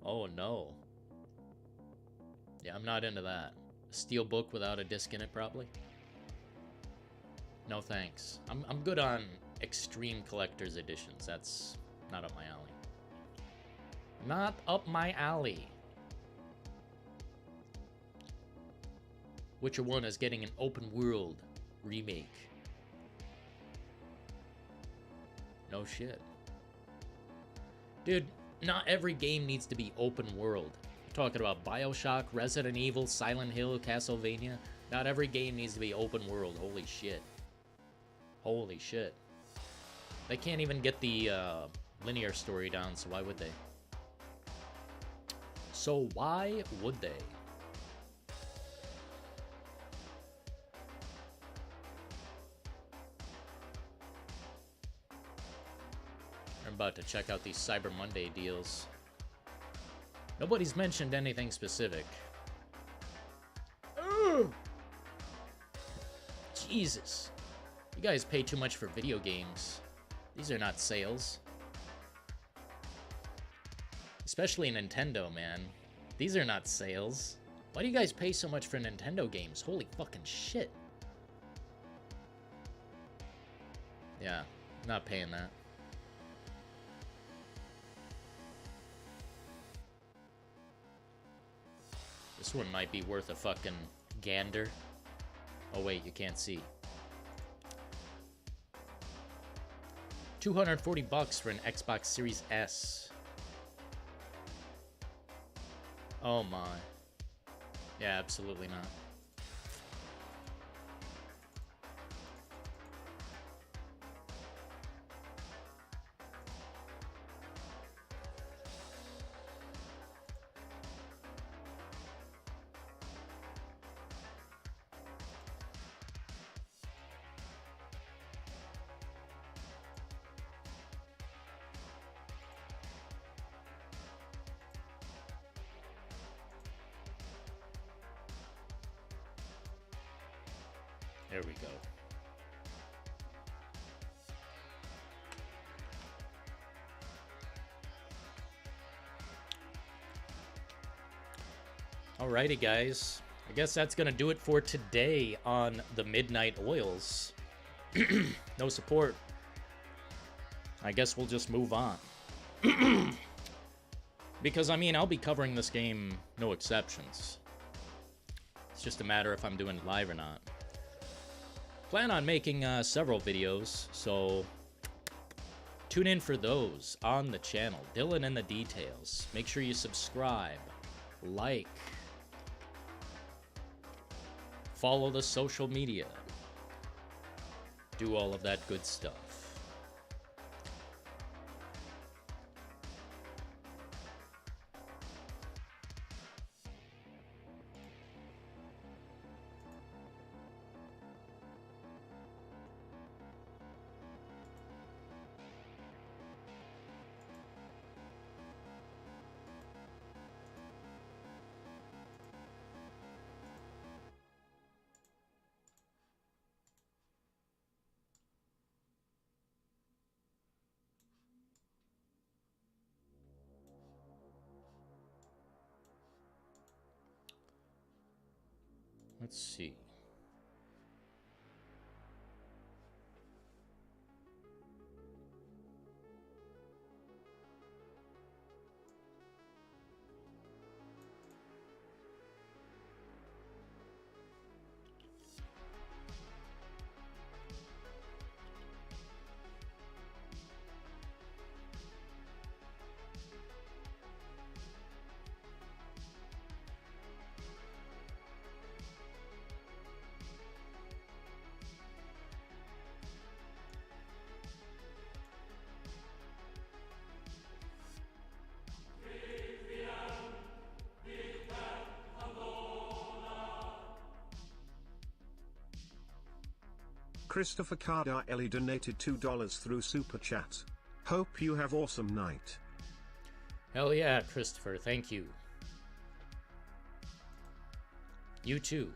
Oh no. Yeah, I'm not into that. A steel book without a disc in it, probably. No thanks. I'm good on extreme collector's editions. That's not up my alley. Not up my alley. Witcher 1 is getting an open world remake. No shit. Dude, not every game needs to be open world. I'm talking about BioShock, Resident Evil, Silent Hill, Castlevania. Not every game needs to be open world. Holy shit. Holy shit. They can't even get the linear story down, so why would they? So why would they? I'm about to check out these Cyber Monday deals. Nobody's mentioned anything specific. Ugh. Jesus. You guys pay too much for video games. These are not sales. Especially Nintendo, man. These are not sales. Why do you guys pay so much for Nintendo games? Holy fucking shit. Yeah, not paying that. This one might be worth a fucking gander. Oh wait, you can't see. 240 bucks for an Xbox Series S. Oh my. Yeah, absolutely not. There we go. Alrighty, guys. I guess that's gonna do it for today on the Midnight Oils. No support. I guess we'll just move on. Because, I mean, I'll be covering this game, no exceptions. It's just a matter if I'm doing it live or not. Plan on making several videos, so tune in for those on the channel. Dylan and the Details. Make sure you subscribe, like, follow the social media, do all of that good stuff. Let's see. Christopher Cardarelli donated $2 through Super Chat. Hope you have awesome night. Hell yeah, Christopher, thank you. You too.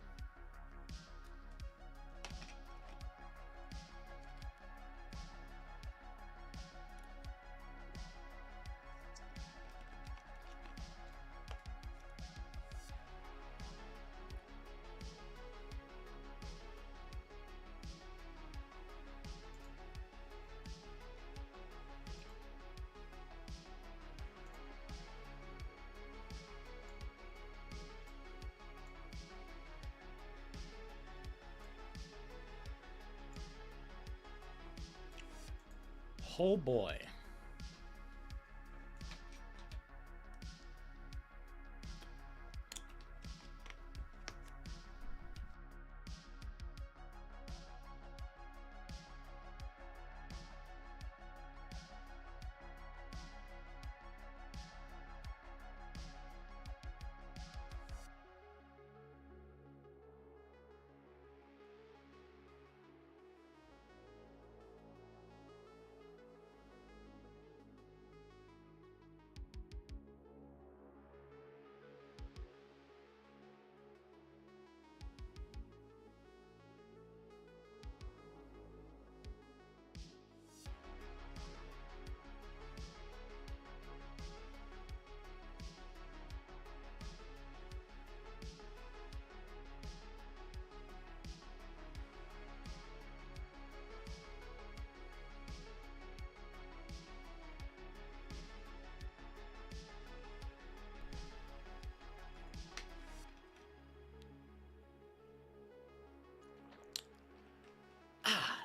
Oh boy.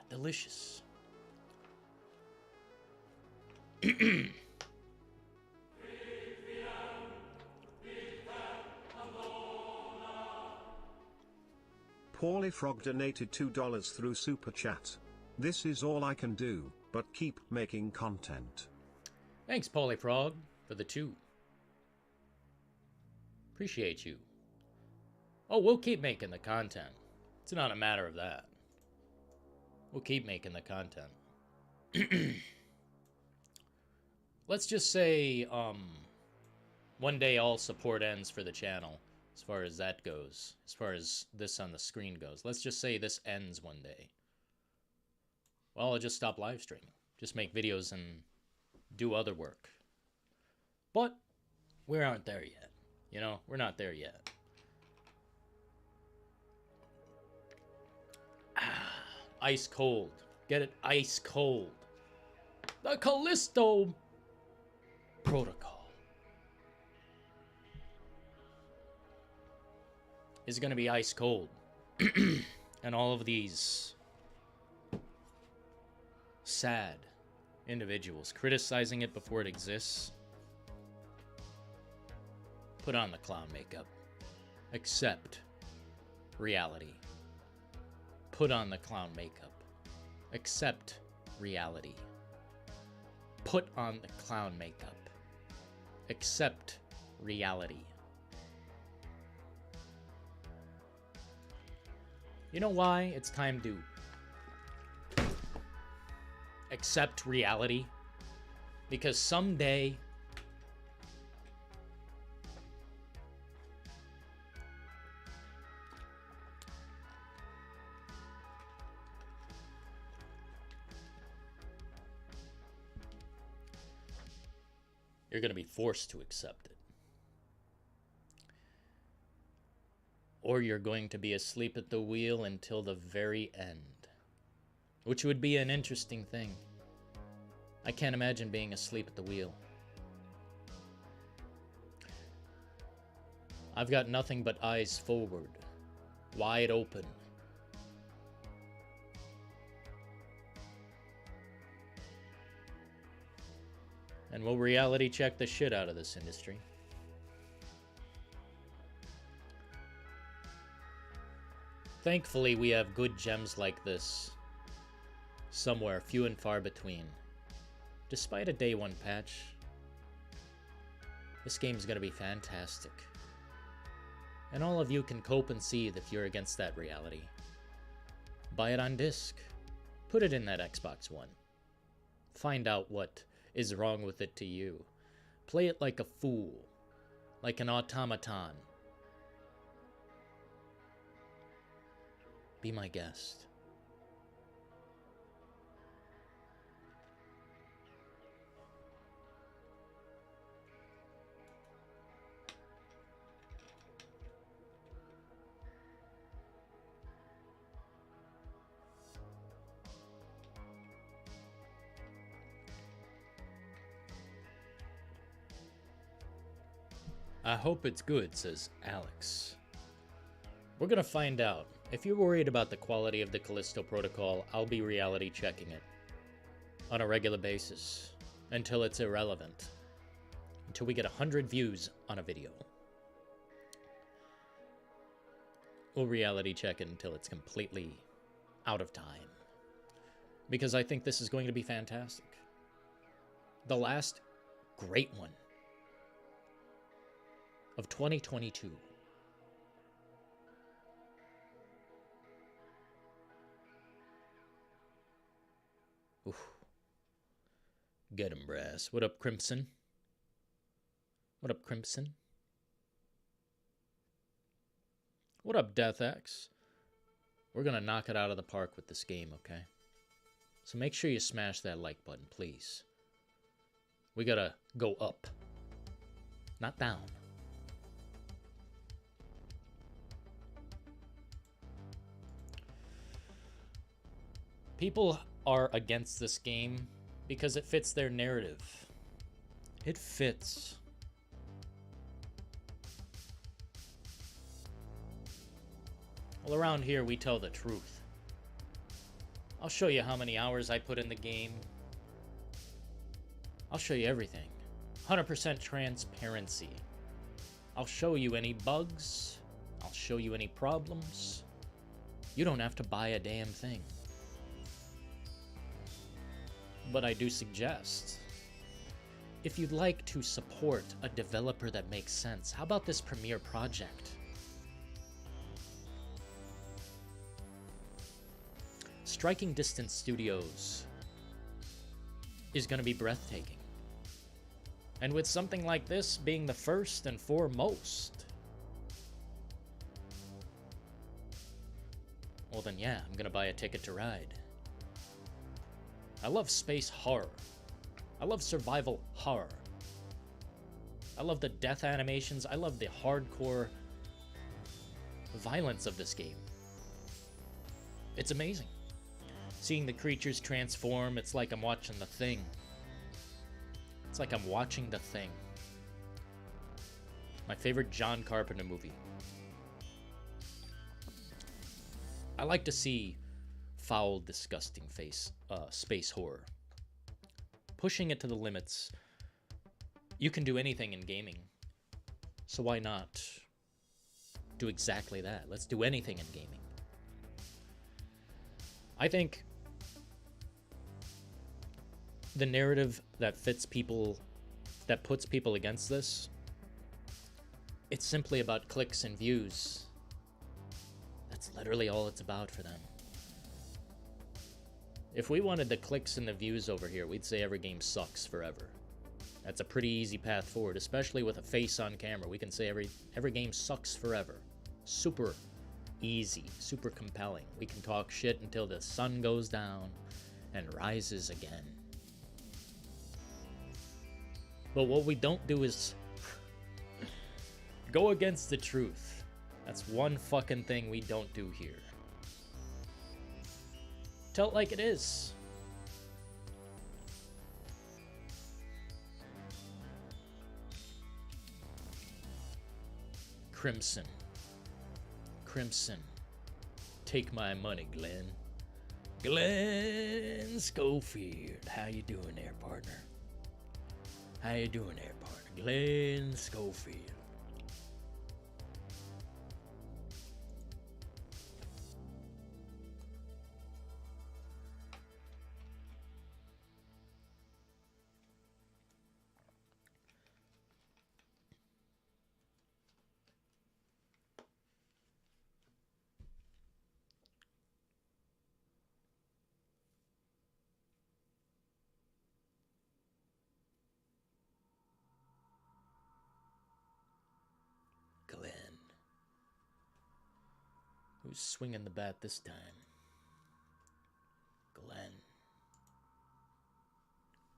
Delicious. Paulie Frog donated $2 through Super Chat. This is all I can do, but keep making content. Thanks, Paulie Frog, for the 2. Appreciate you. Oh, we'll keep making the content. It's not a matter of that. We'll keep making the content. Let's just say, one day all support ends for the channel, as far as that goes. As far as this on the screen goes. Let's just say this ends one day. Well, I'll just stop live streaming. Just make videos and do other work. But we aren't there yet. You know, we're not there yet. Ice cold. Get it ice cold. The Callisto Protocol is going to be ice cold. And all of these sad individuals criticizing it before it exists, put on the clown makeup. Accept reality. Put on the clown makeup. Accept reality. Put on the clown makeup. Accept reality. You know why it's time to accept reality? Because someday you're going to be forced to accept it. Or you're going to be asleep at the wheel until the very end. Which would be an interesting thing. I can't imagine being asleep at the wheel. I've got nothing but eyes forward, wide open. And we'll reality check the shit out of this industry. Thankfully, we have good gems like this somewhere, few and far between. Despite a day one patch, this game's gonna be fantastic. And all of you can cope and seethe if you're against that reality. Buy it on disc. Put it in that Xbox One. Find out what is wrong with it to you. Play it like a fool, like an automaton. Be my guest. I hope it's good, says Alex. We're gonna find out. If you're worried about the quality of the Callisto Protocol, I'll be reality checking it on a regular basis until it's irrelevant. Until we get 100 views on a video. We'll reality check it until it's completely out of time. Because I think this is going to be fantastic. The last great one of 2022. Oof. Get him, Brass. What up, Crimson? What up, Crimson? What up, DeathX? We're gonna knock it out of the park with this game, okay? So make sure you smash that like button, please. We gotta go up, not down. People are against this game because it fits their narrative. It fits. Well, around here we tell the truth. I'll show you how many hours I put in the game. I'll show you everything. 100% transparency. I'll show you any bugs. I'll show you any problems. You don't have to buy a damn thing. But I do suggest, if you'd like to support a developer that makes sense, how about this Premiere project? Striking Distance Studios is going to be breathtaking. And with something like this being the first and foremost, well then yeah, I'm going to buy a ticket to ride. I love space horror. I love survival horror. I love the death animations. I love the hardcore violence of this game. It's amazing. Seeing the creatures transform, it's like I'm watching The Thing. It's like I'm watching The Thing. My favorite John Carpenter movie. I like to see foul, disgusting space horror. Pushing it to the limits. You can do anything in gaming. So why not do exactly that? Let's do anything in gaming. I think the narrative that fits people, that puts people against this, it's simply about clicks and views. That's literally all it's about for them. If we wanted the clicks and the views over here, we'd say every game sucks forever. That's a pretty easy path forward, especially with a face on camera. We can say every game sucks forever. Super easy, super compelling. We can talk shit until the sun goes down and rises again. But what we don't do is go against the truth. That's one fucking thing we don't do here. Tell it like it is. Crimson. Crimson. Take my money, Glenn. Glenn Schofield. How you doing there, partner? How you doing there, partner? Glenn Schofield. Glenn. Who's swinging the bat this time? Glenn.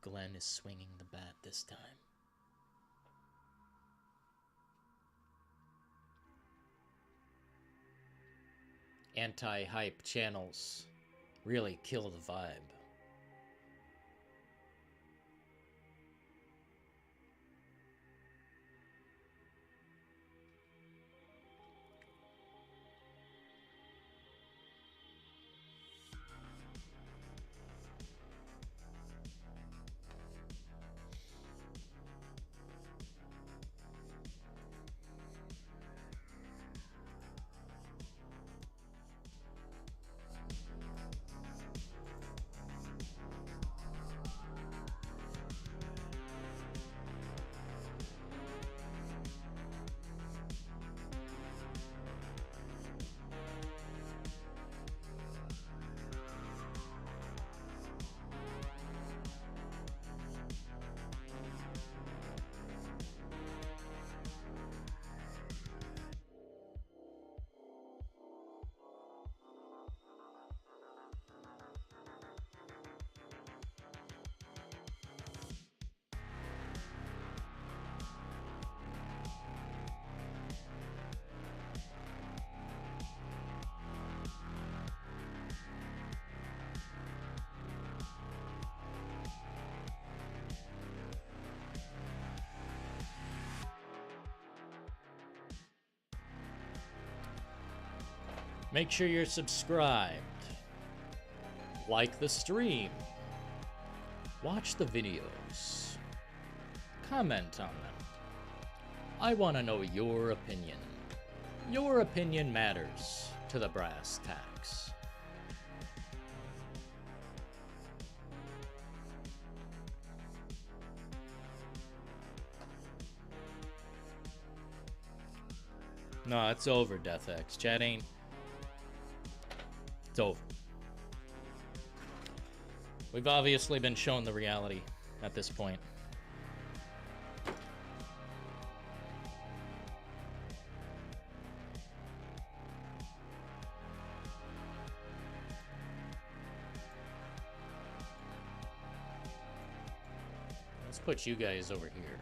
Glenn is swinging the bat this time. Anti-hype channels really kill the vibe. Make sure you're subscribed. Like the stream. Watch the videos. Comment on them. I want to know your opinion. Your opinion matters to the brass tacks. No, it's over, DeathX. Chat ain't. It's over. We've obviously been shown the reality at this point. Let's put you guys over here.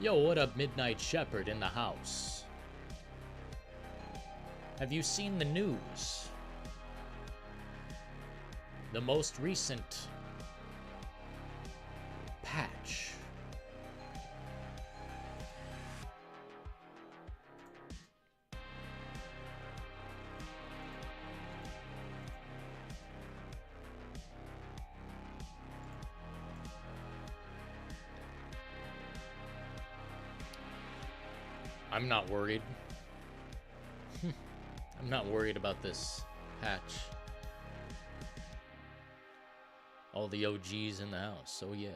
Yo, what up, Midnight Shepherd in the house? Have you seen the news? The most recent patch. I'm not worried. I'm not worried about this patch. All the OGs in the house, so yeah.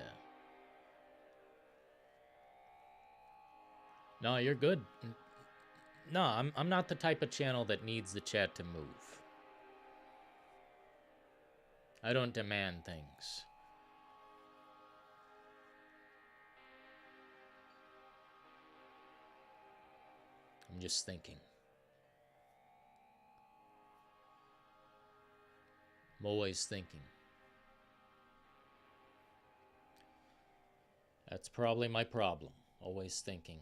No, you're good. No, I'm not the type of channel that needs the chat to move. I don't demand things. I'm just thinking. I'm always thinking. That's probably my problem. Always thinking.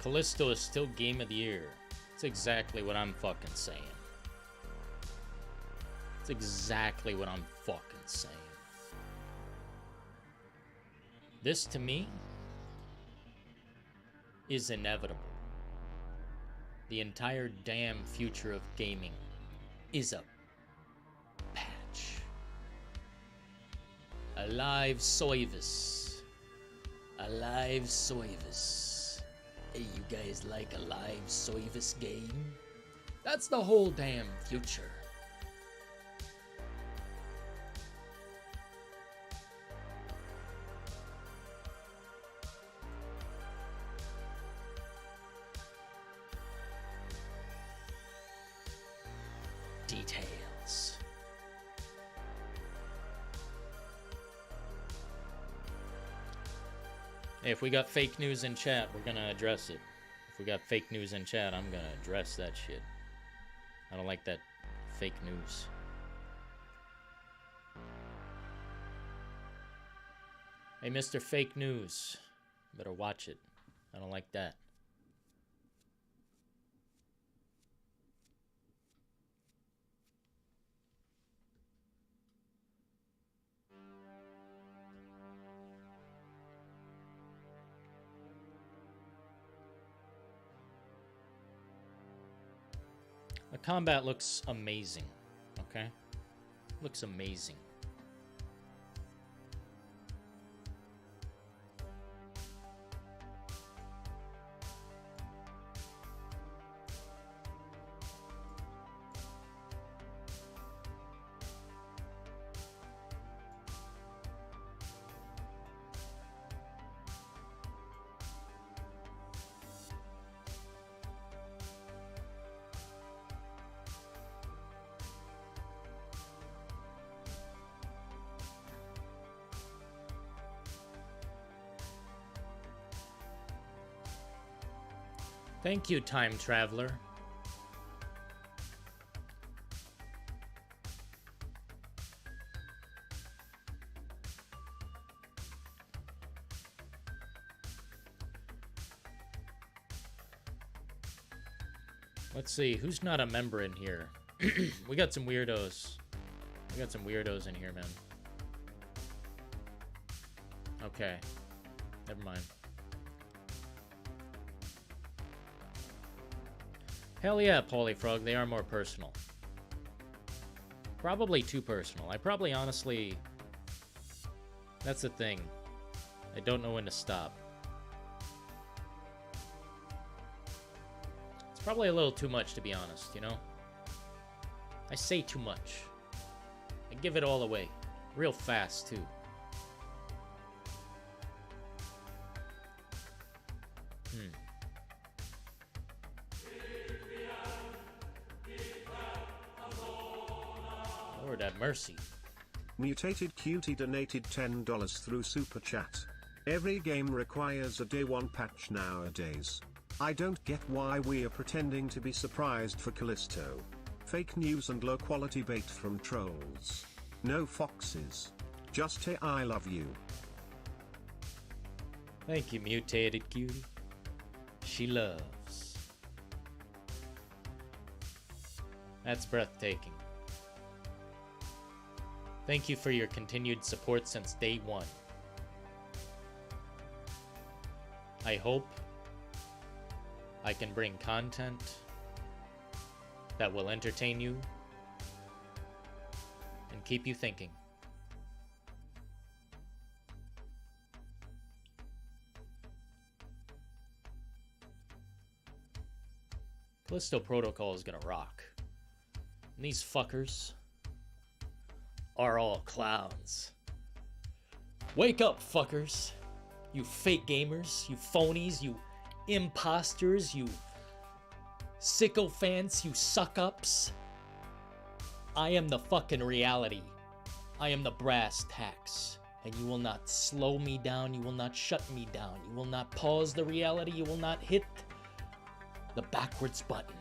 Callisto is still Game of the Year. That's exactly what I'm fucking saying. That's exactly what I'm fucking saying. This, to me, is inevitable. The entire damn future of gaming is a patch. A live service. A live service. Hey, you guys like a live service game? That's the whole damn future. Details. Hey, if we got fake news in chat, we're gonna address it. If we got fake news in chat, I'm gonna address that shit. I don't like that fake news. Hey, Mr. Fake News, better watch it. I don't like that. The combat looks amazing, okay? Looks amazing. Thank you, time traveler. Let's see, who's not a member in here? We got some weirdos. We got some weirdos in here, man. Okay. Never mind. Hell yeah, Polyfrog, they are more personal. Probably too personal. I probably honestly That's the thing. I don't know when to stop. It's probably a little too much, to be honest, you know? I say too much. I give it all away. Real fast, too. Lord have mercy. Mutated Cutie donated $10 through Super Chat. Every game requires a day one patch nowadays. I don't get why we are pretending to be surprised for Callisto. Fake news and low quality bait from trolls. No foxes. Just hey, I love you. Thank you, Mutated Cutie. She loves. That's breathtaking. Thank you for your continued support since day one. I hope I can bring content that will entertain you and keep you thinking. Callisto Protocol is gonna rock. And these fuckers are all clowns. Wake up, fuckers. You fake gamers, you phonies, you imposters, you sycophants, you suck-ups. I am the fucking reality. I am the brass tacks. And you will not slow me down, you will not shut me down, you will not pause the reality, you will not hit the backwards button.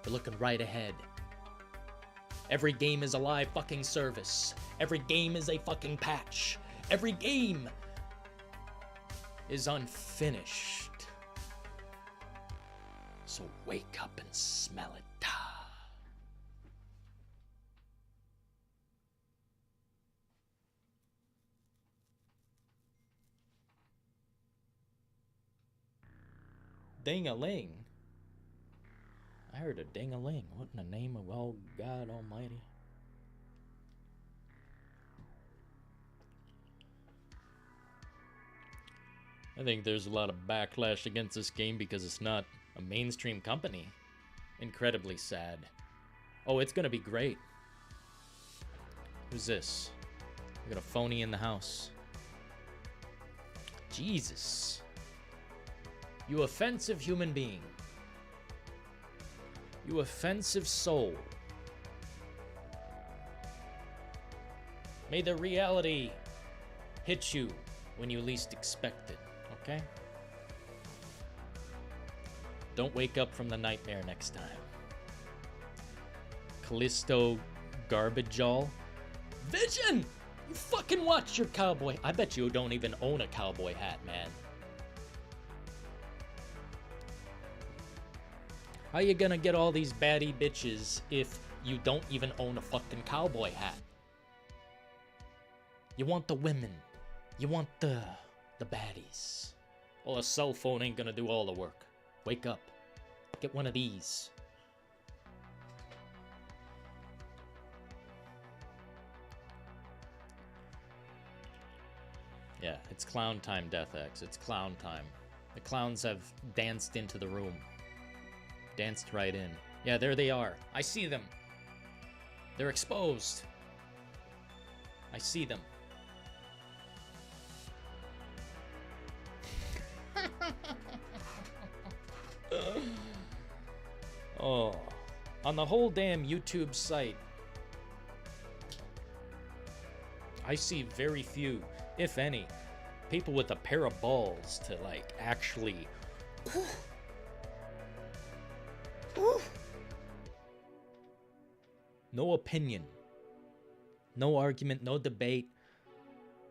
You're looking right ahead. Every game is a live fucking service. Every game is a fucking patch. Every game is unfinished. So wake up and smell it. Ding-a-ling. I heard a ding-a-ling. What in the name of all God Almighty? I think there's a lot of backlash against this game because it's not a mainstream company. Incredibly sad. Oh, it's gonna be great. Who's this? We got a phony in the house. Jesus. You offensive human being. You offensive soul. May the reality hit you when you least expect it, okay? Don't wake up from the nightmare next time. Callisto Garbage-all. Vision! You fucking watch your cowboy. I bet you don't even own a cowboy hat, man. How you gonna get all these baddie bitches if you don't even own a fucking cowboy hat? You want the women. You want the baddies. Well, a cell phone ain't gonna do all the work. Wake up. Get one of these. Yeah, it's clown time, DeathX. It's clown time. The clowns have danced into the room. Danced right in. Yeah, there they are. I see them. They're exposed. I see them. Oh. On the whole damn YouTube site, I see very few, if any, people with a pair of balls to, like, actually... No opinion, no argument, no debate,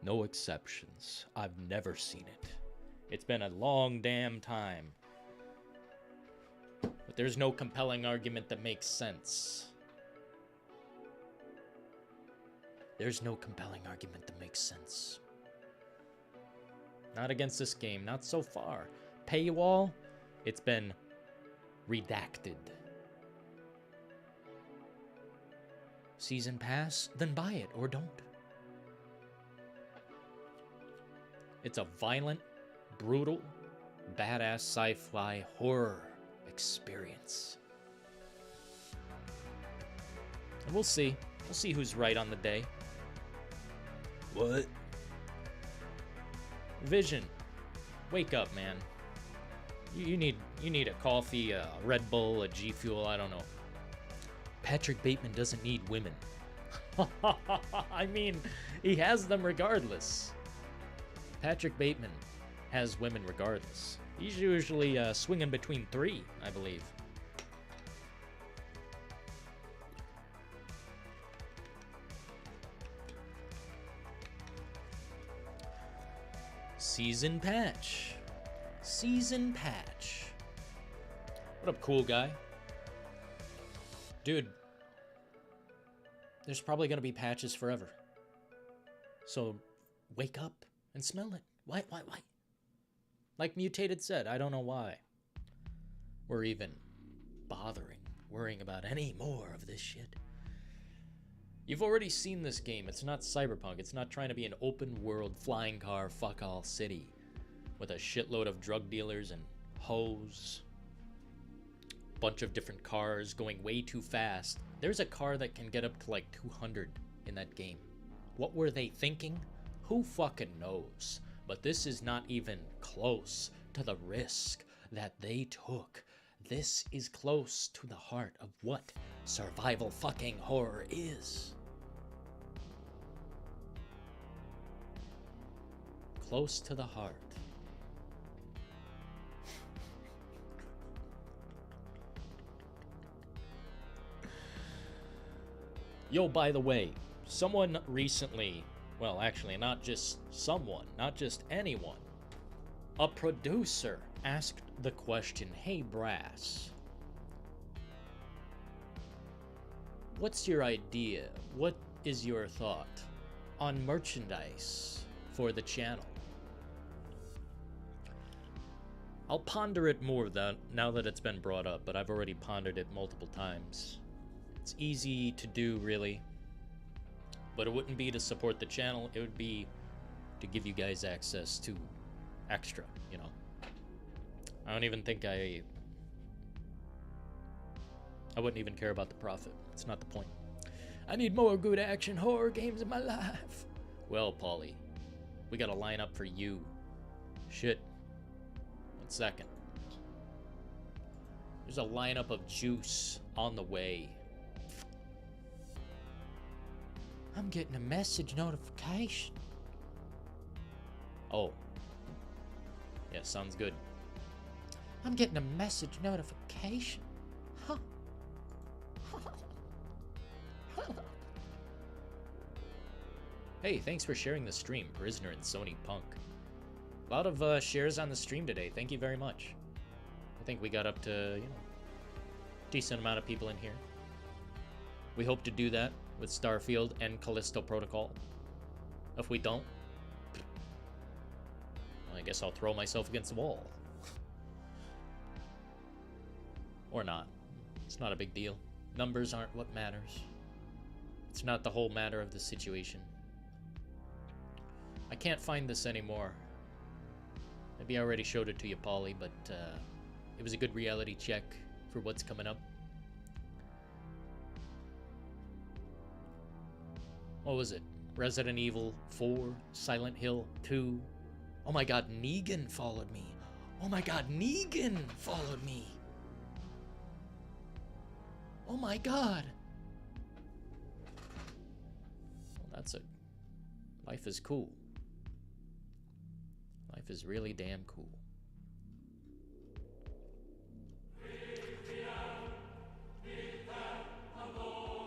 no exceptions. I've never seen it. It's been a long damn time. But there's no compelling argument that makes sense. There's no compelling argument that makes sense. Not against this game, not so far. Paywall, it's been redacted. Season pass, then buy it or don't. It's a violent, brutal, badass sci-fi horror experience. And we'll see. We'll see who's right on the day. What? Vision, wake up, man. You need a coffee, a Red Bull, a G Fuel, I don't know. Patrick Bateman doesn't need women. I mean, he has them regardless. Patrick Bateman has women regardless. He's usually swinging between 3, I believe. Season patch. Season patch. What up, cool guy? Dude, there's probably gonna be patches forever. So wake up and smell it. Why? Like Mutated said, I don't know why we're even worrying about any more of this shit. You've already seen this game. It's not cyberpunk. It's not trying to be an open world flying car fuck all city with a shitload of drug dealers and hoes. Bunch of different cars going way too fast. There's a car that can get up to like 200 in that game. What were they thinking? Who fucking knows? But this is not even close to the risk that they took. This is close to the heart of what survival fucking horror is. Close to the heart. Yo, by the way, someone recently, well, actually, not just someone, not just anyone, a producer asked the question, hey, Brass, what's your idea? What is your thought on merchandise for the channel? I'll ponder it more now that it's been brought up, but I've already pondered it multiple times. It's easy to do, really, but it wouldn't be to support the channel. It would be to give you guys access to extra, you know. I don't even think I wouldn't even care about the profit. It's not the point. I need more good action horror games in my life. Well, Paulie, we got a lineup for you. Shit. 1 second. There's a lineup of juice on the way. I'm getting a message notification. Oh. Yeah, sounds good. I'm getting a message notification. Huh. Hey, thanks for sharing the stream, Prisoner and Sony Punk. A lot of shares on the stream today. Thank you very much. I think we got up to, decent amount of people in here. We hope to do that with Starfield and Callisto Protocol. If we don't, well, I guess I'll throw myself against the wall. Or not. It's not a big deal. Numbers aren't what matters. It's not the whole matter of the situation. I can't find this anymore. Maybe I already showed it to you, Paulie, but it was a good reality check for what's coming up. What was it? Resident Evil 4, Silent Hill 2. Oh my god, Negan followed me. Oh my god, Negan followed me. Oh my god. Well, that's it. Life is cool. Life is really damn cool.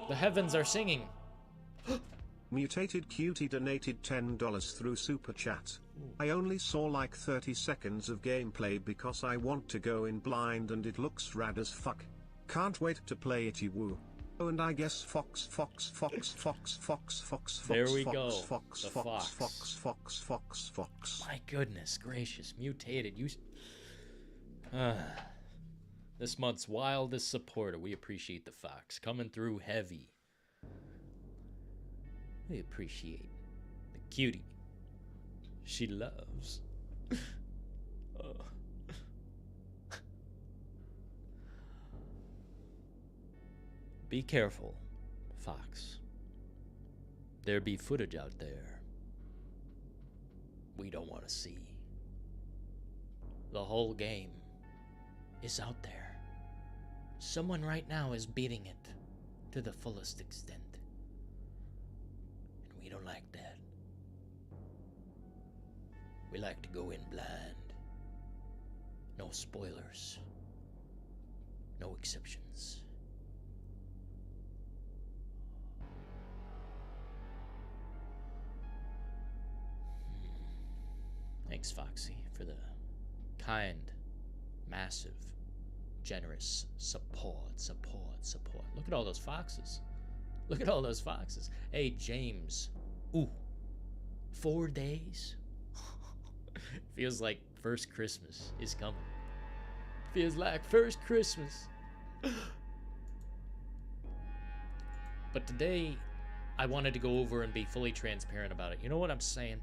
The heavens are singing. Mutated Cutie donated $10 through Super Chat. I only saw like 30 seconds of gameplay because I want to go in blind and it looks rad as fuck. Can't wait to play it, woo. Oh, and I guess Fox. There we go. Fox. My goodness gracious, Mutated, you... this month's wildest supporter. We appreciate the Fox. Coming through heavy. We appreciate the cutie. she loves. Oh. Be careful, Fox. There be footage out there we don't want to see. The whole game is out there. Someone right now is beating it to the fullest extent. And we don't like that. We like to go in blind. No spoilers. No exceptions. Thanks, Foxy, for the kind, massive, generous support. Look at all those foxes. Look at all those foxes. Hey, James. Ooh, 4 days? Feels like first Christmas is coming. Feels like first Christmas. But today, I wanted to go over and be fully transparent about it. You know what I'm saying?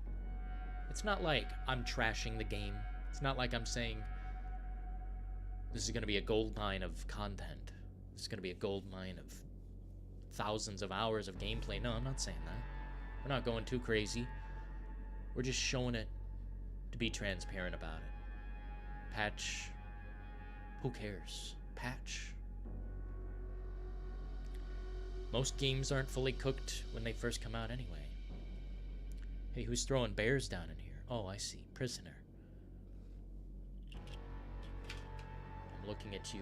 It's not like I'm trashing the game. It's not like I'm saying this is going to be a gold mine of content. This is going to be a gold mine of thousands of hours of gameplay. No, I'm not saying that. We're not going too crazy. We're just showing it to be transparent about it. Patch. Who cares? Patch. Most games aren't fully cooked when they first come out anyway. Hey, who's throwing bears down in here? Oh, I see. Prisoner. I'm looking at you.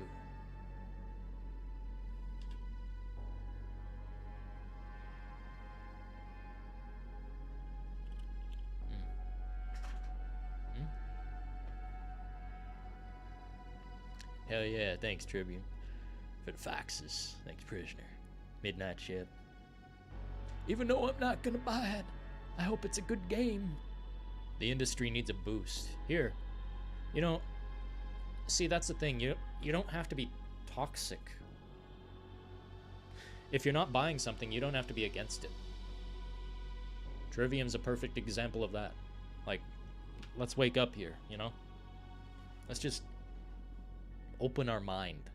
Hell yeah, thanks, Tribune. For the foxes. Thanks, Prisoner. Midnight Ship. Even though I'm not gonna buy it, I hope it's a good game. The industry needs a boost. Here, you know, see, that's the thing. You don't have to be toxic. If you're not buying something, you don't have to be against it. Trivium's a perfect example of that. Like, let's wake up here, you know? Let's just open our mind.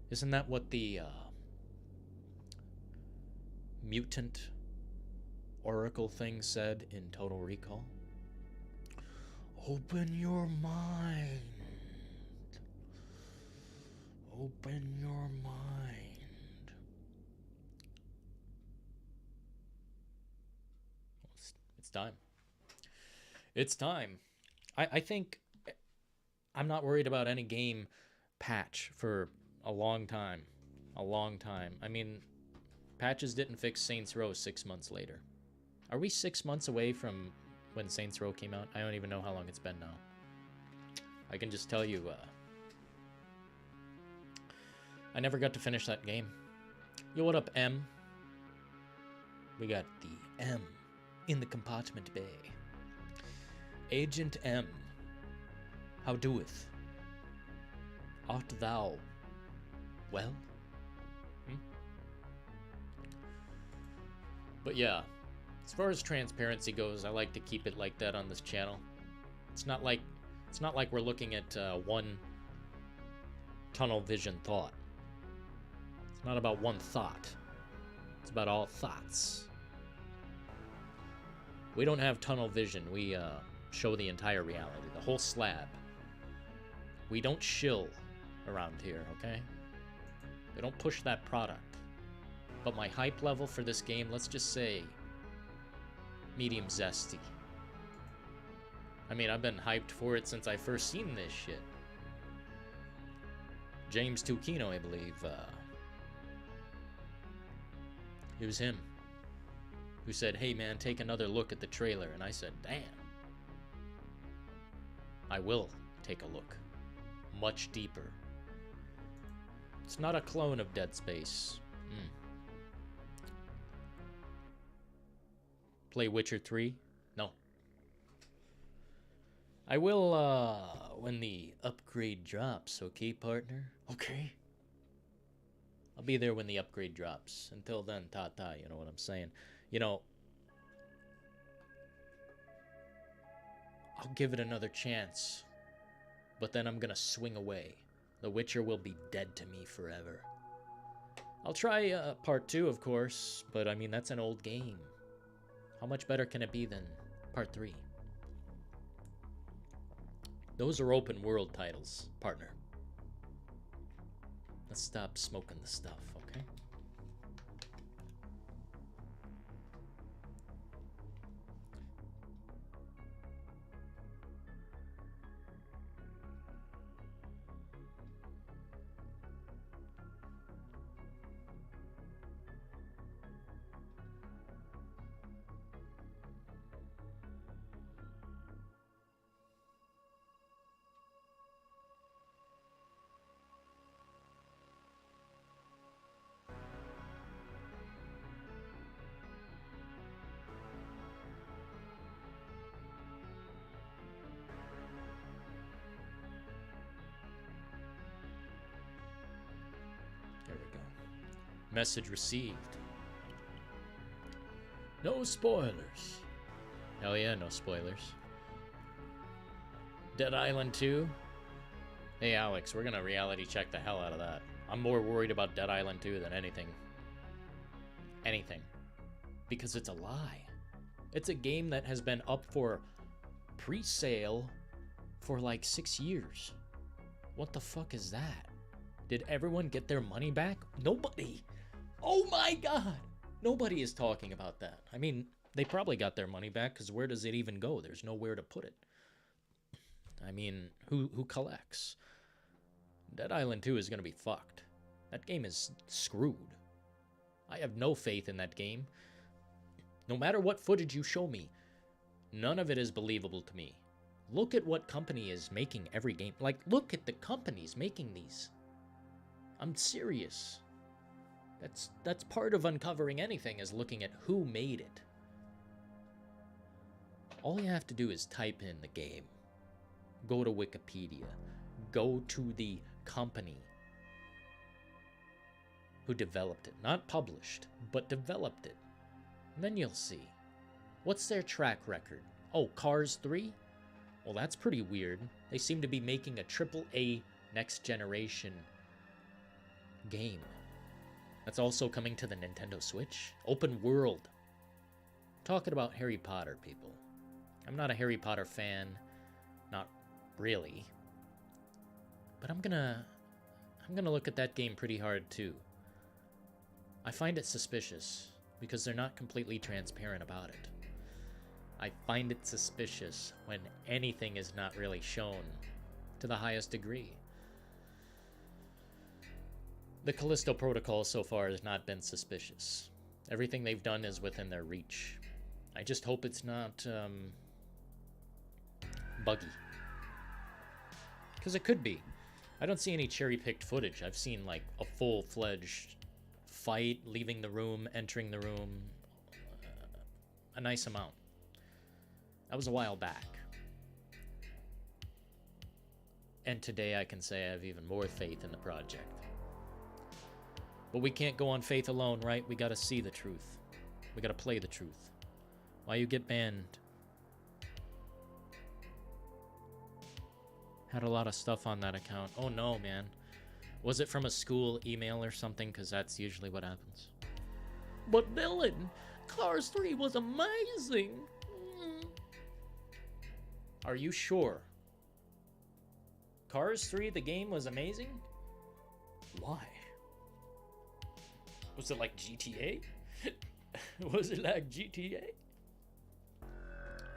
Isn't that what the mutant oracle thing said in Total Recall? Open your mind. Open your mind. It's time. It's time. I think I'm not worried about any game patch for a long time. A long time. I mean, patches didn't fix Saints Row 6 months later. Are we 6 months away from when Saints Row came out? I don't even know how long it's been now. I can just tell you, I never got to finish that game. Yo, what up, M? We got the M in the compartment bay. Agent M, how doeth? Art thou well? But yeah, as far as transparency goes, I like to keep it like that on this channel. It's not like we're looking at one tunnel vision thought. It's not about one thought. It's about all thoughts. We don't have tunnel vision. We show the entire reality, the whole slab. We don't shill around here, okay? We don't push that product. But my hype level for this game, let's just say medium zesty. I mean, I've been hyped for it since I first seen this shit. James Tukino, I believe, it was him who said, hey man, take another look at the trailer. And I said, damn. I will take a look. Much deeper. It's not a clone of Dead Space. Play Witcher 3? No. I will, when the upgrade drops, okay, partner? Okay. I'll be there when the upgrade drops. Until then, ta-ta, you know what I'm saying? You know, I'll give it another chance. But then I'm gonna swing away. The Witcher will be dead to me forever. I'll try part 2, of course, but I mean, that's an old game. How much better can it be than part 3? Those are open world titles, partner. Let's stop smoking the stuff, okay? There we go. Message received. No spoilers. Hell yeah, no spoilers. Dead Island 2? Hey Alex, we're gonna reality check the hell out of that. I'm more worried about Dead Island 2 than anything. Anything. Because it's a lie. It's a game that has been up for pre-sale for like 6 years. What the fuck is that? Did everyone get their money back? Nobody. Oh my god. Nobody is talking about that. I mean, they probably got their money back because where does it even go? There's nowhere to put it. I mean, who collects? Dead Island 2 is going to be fucked. That game is screwed. I have no faith in that game. No matter what footage you show me, none of it is believable to me. Look at what company is making every game. Like, look at the companies making these. I'm serious. That's part of uncovering anything, is looking at who made it. All you have to do is type in the game. Go to Wikipedia. Go to the company who developed it. Not published, but developed it. And then you'll see. What's their track record? Oh, Cars 3? Well, that's pretty weird. They seem to be making a AAA next generation game. That's also coming to the Nintendo Switch. Open world. Talking about Harry Potter, people. I'm not a Harry Potter fan. Not really. But I'm gonna look at that game pretty hard too. I find it suspicious because they're not completely transparent about it. I find it suspicious when anything is not really shown to the highest degree. The Callisto Protocol so far has not been suspicious. Everything they've done is within their reach. I just hope it's not buggy. Because it could be. I don't see any cherry-picked footage. I've seen like a full-fledged fight, leaving the room, entering the room. A nice amount. That was a while back. And today I can say I have even more faith in the project. But we can't go on faith alone, right? We gotta see the truth. We gotta play the truth. Why you get banned? Had a lot of stuff on that account. Oh no, man. Was it from a school email or something? Because that's usually what happens. But Dylan, Cars 3 was amazing. Are you sure? Cars 3, the game, was amazing? Why? Was it like GTA? Was it like GTA?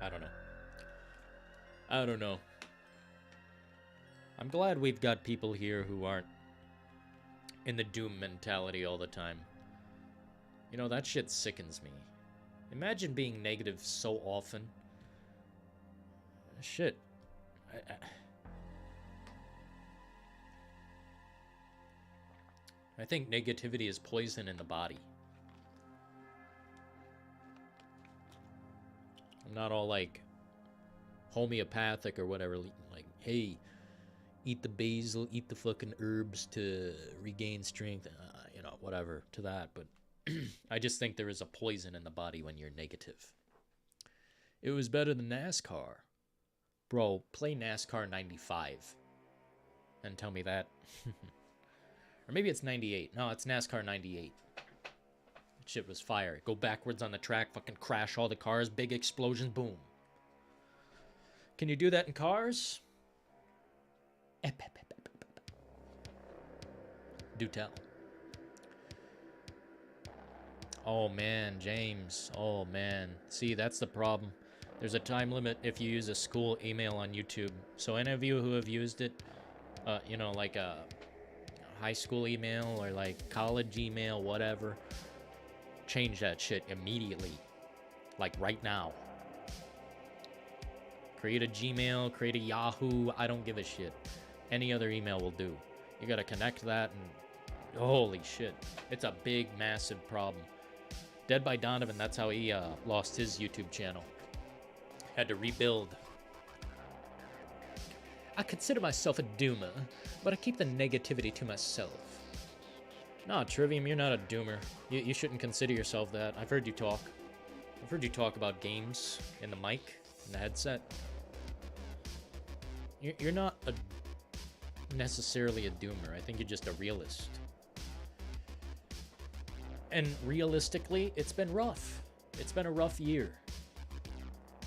I don't know. I don't know. I'm glad we've got people here who aren't in the doom mentality all the time. You know, that shit sickens me. Imagine being negative so often. Shit. I think negativity is poison in the body. I'm not all like homeopathic or whatever, like, hey, eat the basil, eat the fucking herbs to regain strength, you know, whatever to that. But I just think there is a poison in the body when you're negative. It was better than NASCAR. Bro, play NASCAR 95 and tell me that. Or maybe it's 98. No, it's NASCAR 98. That shit was fire. Go backwards on the track, fucking crash all the cars, big explosions, boom. Can you do that in cars? Do tell. Oh man, James. Oh man. See, that's the problem. There's a time limit if you use a school email on YouTube. So any of you who have used it, you know, like a high school email or like college email, whatever, change that shit immediately. Like right now. Create a Gmail, create a Yahoo, I don't give a shit. Any other email will do. You gotta connect that and holy shit. It's a big, massive problem. Dead by Donovan, that's how he lost his YouTube channel. Had to rebuild. I consider myself a doomer, but I keep the negativity to myself. Nah, Trivium, you're not a doomer. You shouldn't consider yourself that. I've heard you talk. I've heard you talk about games in the mic, in the headset. You're not necessarily a doomer. I think you're just a realist. And realistically, it's been rough. It's been a rough year.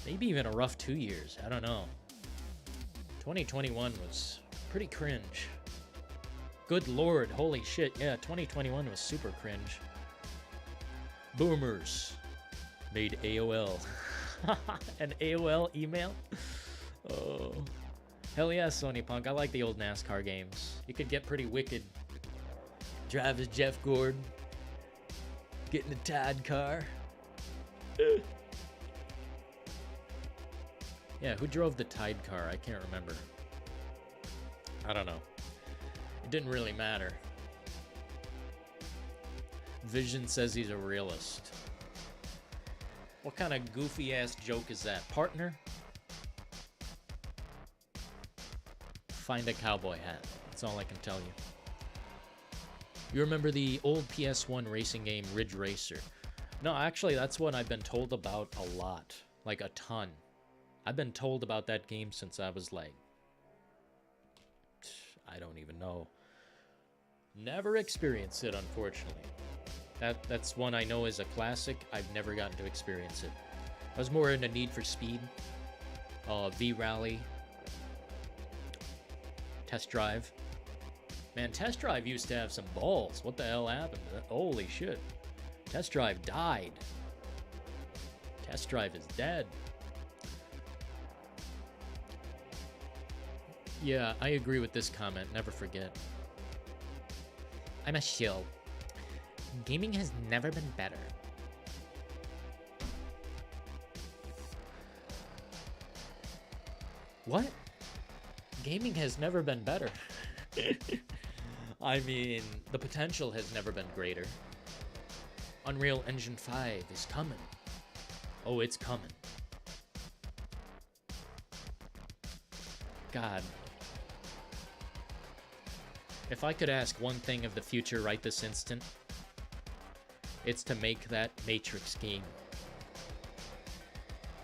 Maybe even a rough 2 years. I don't know. 2021 was pretty cringe. Good lord, holy shit. Yeah, 2021 was super cringe. Boomers made AOL. An AOL email? Oh. Hell yeah, Sony Punk. I like the old NASCAR games. You could get pretty wicked. Drive as Jeff Gordon. Get in the Tide car. Yeah, who drove the Tide car? I can't remember. I don't know. It didn't really matter. Vision says he's a realist. What kind of goofy-ass joke is that? Partner? Find a cowboy hat. That's all I can tell you. You remember the old PS1 racing game Ridge Racer? No, actually, that's one I've been told about a lot. Like, a ton. I've been told about that game since I was like... I don't even know. Never experienced it, unfortunately. That's one I know is a classic. I've never gotten to experience it. I was more into Need for Speed. V-Rally. Test Drive. Man, Test Drive used to have some balls. What the hell happened? Holy shit. Test Drive died. Test Drive is dead. Yeah, I agree with this comment. Never forget. I'm a shill. Gaming has never been better. What? Gaming has never been better. I mean, the potential has never been greater. Unreal Engine 5 is coming. Oh, it's coming. God. If I could ask one thing of the future right this instant, it's to make that Matrix game.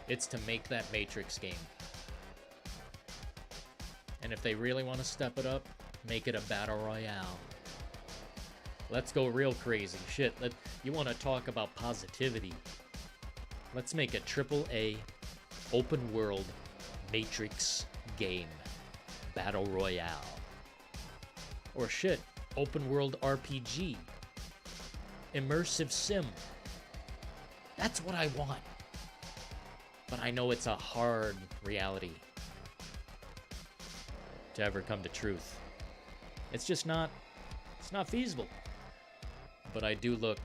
It's to make that Matrix game. And if they really want to step it up, make it a battle royale. Let's go real crazy. Shit, you want to talk about positivity. Let's make a AAA open world Matrix game. Battle royale. Or shit, open world RPG. Immersive sim. That's what I want. But I know it's a hard reality to ever come to truth. It's just not, it's not feasible. But I do look,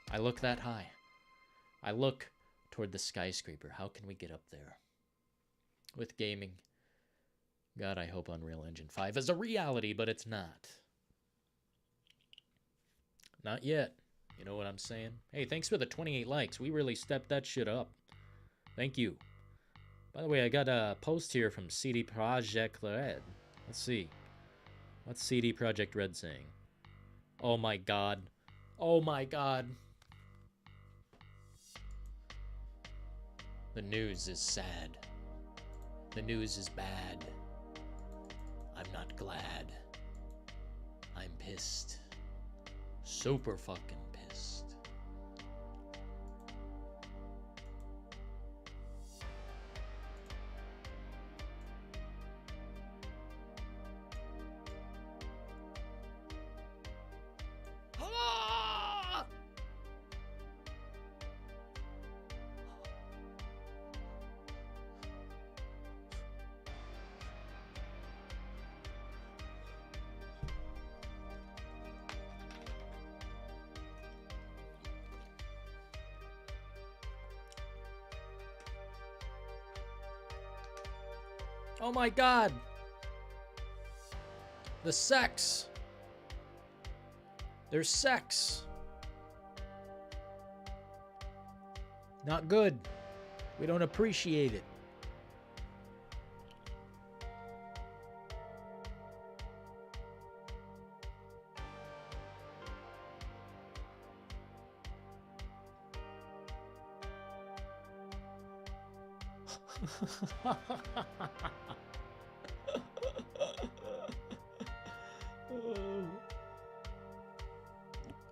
I look that high. I look toward the skyscraper. How can we get up there? With gaming. God, I hope Unreal Engine 5 is a reality, but it's not. Not yet. You know what I'm saying? Hey, thanks for the 28 likes. We really stepped that shit up. Thank you. By the way, I got a post here from CD Projekt Red. Let's see. What's CD Projekt Red saying? Oh my god. Oh my god. The news is sad. The news is bad. I'm not glad. I'm pissed. Super fucking pissed. Ah! Oh my god! The sex! There's sex! Not good. We don't appreciate it.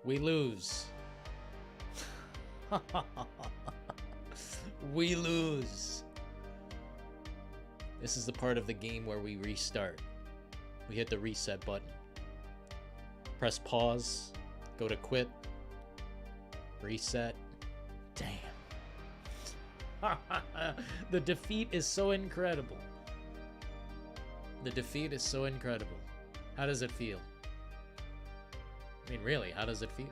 We lose. We lose. This is the part of the game where we restart. We hit the reset button. Press pause. Go to quit. Reset. Damn. The defeat is so incredible. The defeat is so incredible. How does it feel? I mean, really, how does it feel?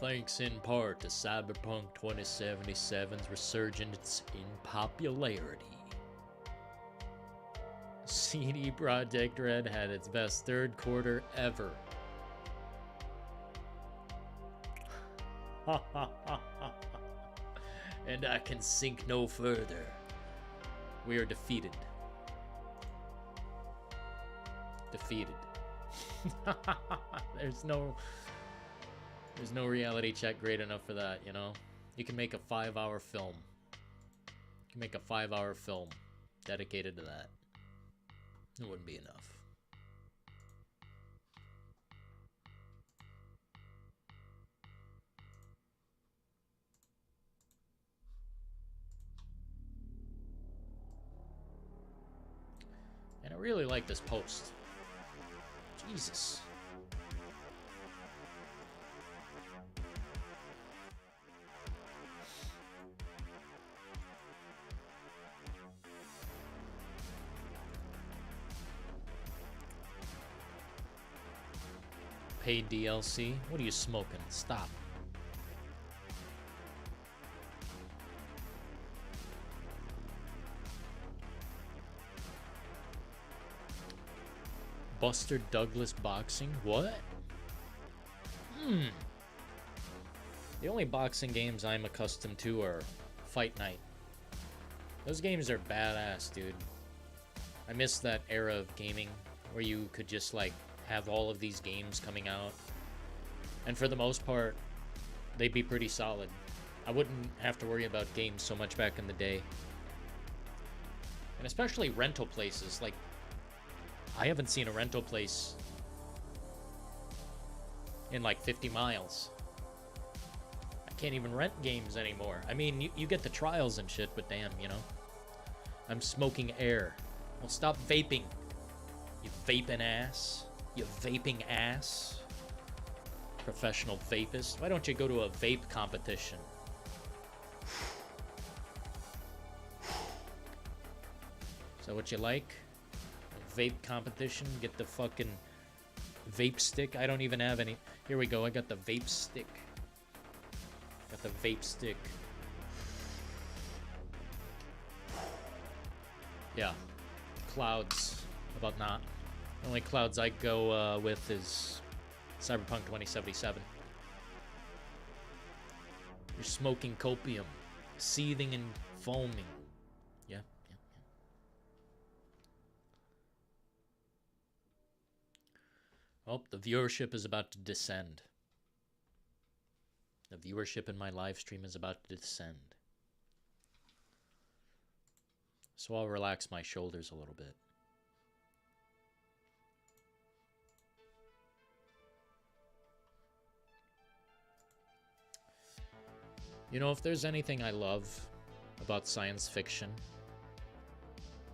Thanks in part to Cyberpunk 2077's resurgence in popularity, CD Projekt Red had its best third quarter ever. And I can sink no further. We are defeated. Defeated. There's no reality check great enough for that, you know? You can make a 5-hour film. You can make a 5-hour film dedicated to that. It wouldn't be enough. And I really like this post. Jesus. Paid DLC? What are you smoking? Stop. Buster Douglas boxing? What? The only boxing games I'm accustomed to are Fight Night. Those games are badass, dude. I miss that era of gaming where you could just like have all of these games coming out, and for the most part they'd be pretty solid. I wouldn't have to worry about games so much back in the day. And especially rental places. Like, I haven't seen a rental place in like 50 miles. I can't even rent games anymore. I mean, you get the trials and shit, but damn, you know. I'm smoking air. Well, stop vaping, you vaping ass. You vaping ass. Professional vapist. Why don't you go to a vape competition? Is that what you like? A vape competition? Get the fucking vape stick? I don't even have any. Here we go. I got the vape stick. Got the vape stick. Yeah. Clouds. How about not? The only clouds I go with is Cyberpunk 2077. You're smoking copium, seething and foaming. Yeah. Oh, the viewership is about to descend. The viewership in my live stream is about to descend. So I'll relax my shoulders a little bit. You know, if there's anything I love about science fiction,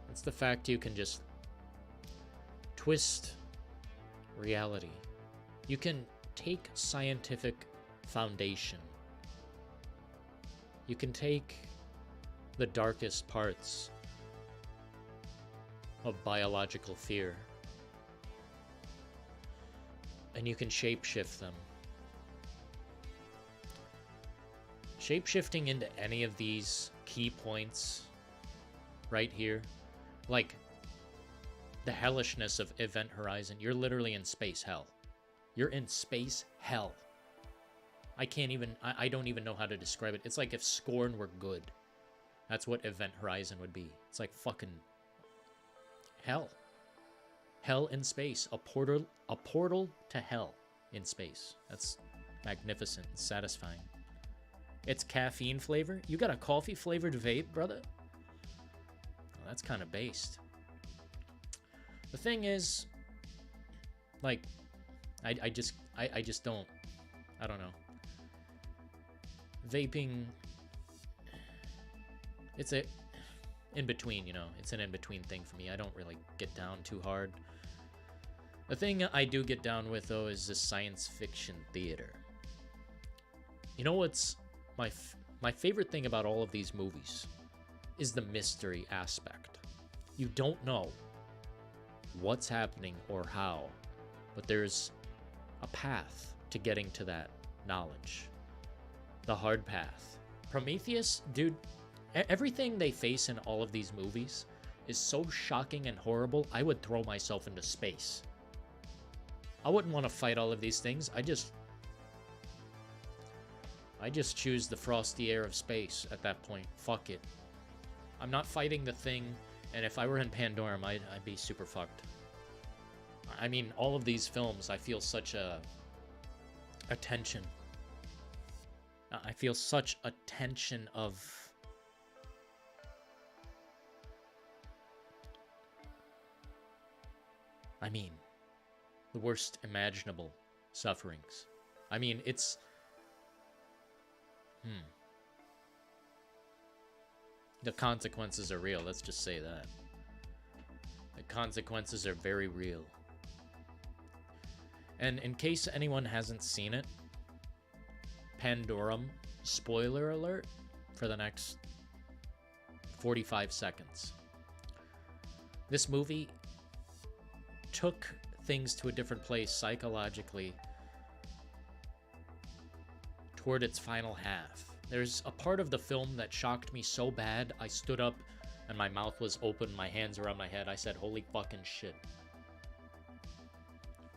it's the fact you can just twist reality. You can take scientific foundation. You can take the darkest parts of biological fear, and you can shapeshift them. Shapeshifting into any of these key points right here, like the hellishness of Event Horizon, you're literally in space hell. You're in space hell. I don't even know how to describe it. It's like if Scorn were good. That's what Event Horizon would be. It's like fucking hell. Hell in space. A portal to hell in space. That's magnificent and satisfying. It's caffeine flavor? You got a coffee flavored vape, brother? Well, that's kind of based. The thing is, like, I just don't, I don't know. Vaping, it's a in-between, you know. It's an in-between thing for me. I don't really get down too hard. The thing I do get down with, though, is the science fiction theater. You know what's my favorite thing about all of these movies is the mystery aspect. You don't know what's happening or how, but there's a path to getting to that knowledge. The hard path. Prometheus, dude, everything they face in all of these movies is so shocking and horrible, I would throw myself into space. I wouldn't want to fight all of these things. I just choose the frosty air of space at that point. Fuck it. I'm not fighting the thing, and if I were in Pandorum, I'd be super fucked. I mean, all of these films, I feel such a tension. I feel such a tension of... I mean, the worst imaginable sufferings. I mean, it's... The consequences are real, let's just say that. The consequences are very real. And in case anyone hasn't seen it, Pandorum, spoiler alert, for the next 45 seconds. This movie took things to a different place psychologically toward its final half. There's a part of the film that shocked me so bad, I stood up and my mouth was open, my hands around my head. I said, holy fucking shit.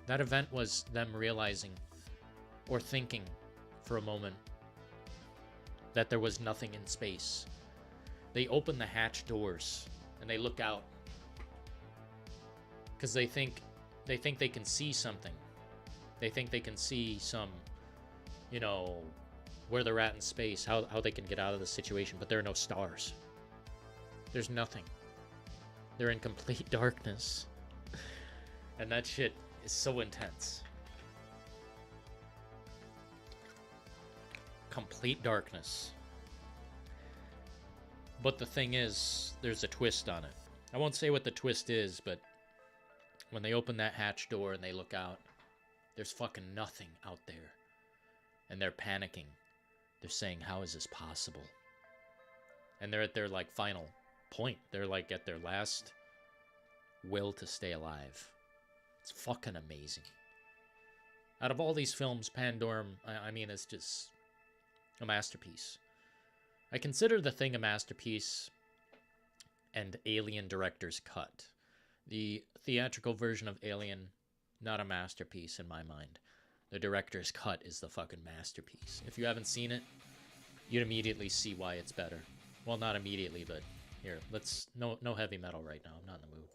That event was them realizing, or thinking for a moment, that there was nothing in space. They open the hatch doors and they look out because they think they can see something. They think they can see some, you know, where they're at in space, how they can get out of the situation, but there are no stars. There's nothing. They're in complete darkness. And that shit is so intense. Complete darkness. But the thing is, there's a twist on it. I won't say what the twist is, but when they open that hatch door and they look out, there's fucking nothing out there. And they're panicking. They're saying, how is this possible? And they're at their, like, final point. They're, like, at their last will to stay alive. It's fucking amazing. Out of all these films, Pandorum, I mean, it's just a masterpiece. I consider The Thing a masterpiece and Alien Director's Cut. The theatrical version of Alien, not a masterpiece in my mind. The director's cut is the fucking masterpiece. If you haven't seen it, you'd immediately see why it's better. Well, not immediately, but here, let's... No heavy metal right now. I'm not in the mood.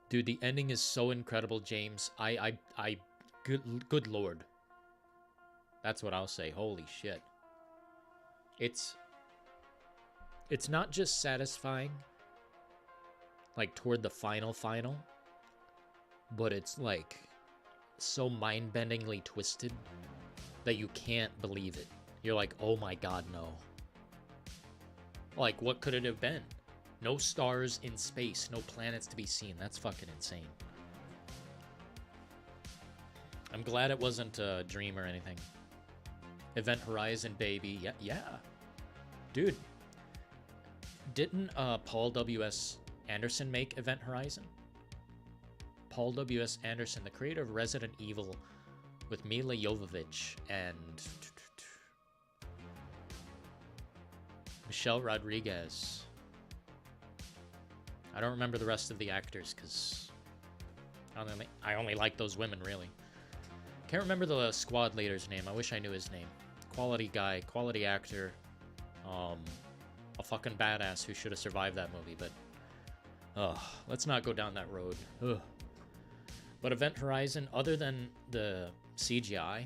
Dude, the ending is so incredible, James. Good lord. That's what I'll say. Holy shit. It's not just satisfying, like, toward the final, but it's, like, so mind-bendingly twisted that you can't believe it. You're like, oh my god, no. Like, what could it have been? No stars in space, no planets to be seen. That's fucking insane. I'm glad it wasn't a dream or anything. Event Horizon, baby. Yeah. Dude. Didn't Paul W.S. Anderson make Event Horizon? Paul W.S. Anderson, the creator of Resident Evil, with Mila Jovovich and Michelle Rodriguez. I don't remember the rest of the actors because I only like those women, really. Can't remember the squad leader's name. I wish I knew his name. Quality guy, quality actor. A fucking badass who should have survived that movie, but let's not go down that road. Ugh. But Event Horizon, other than the CGI,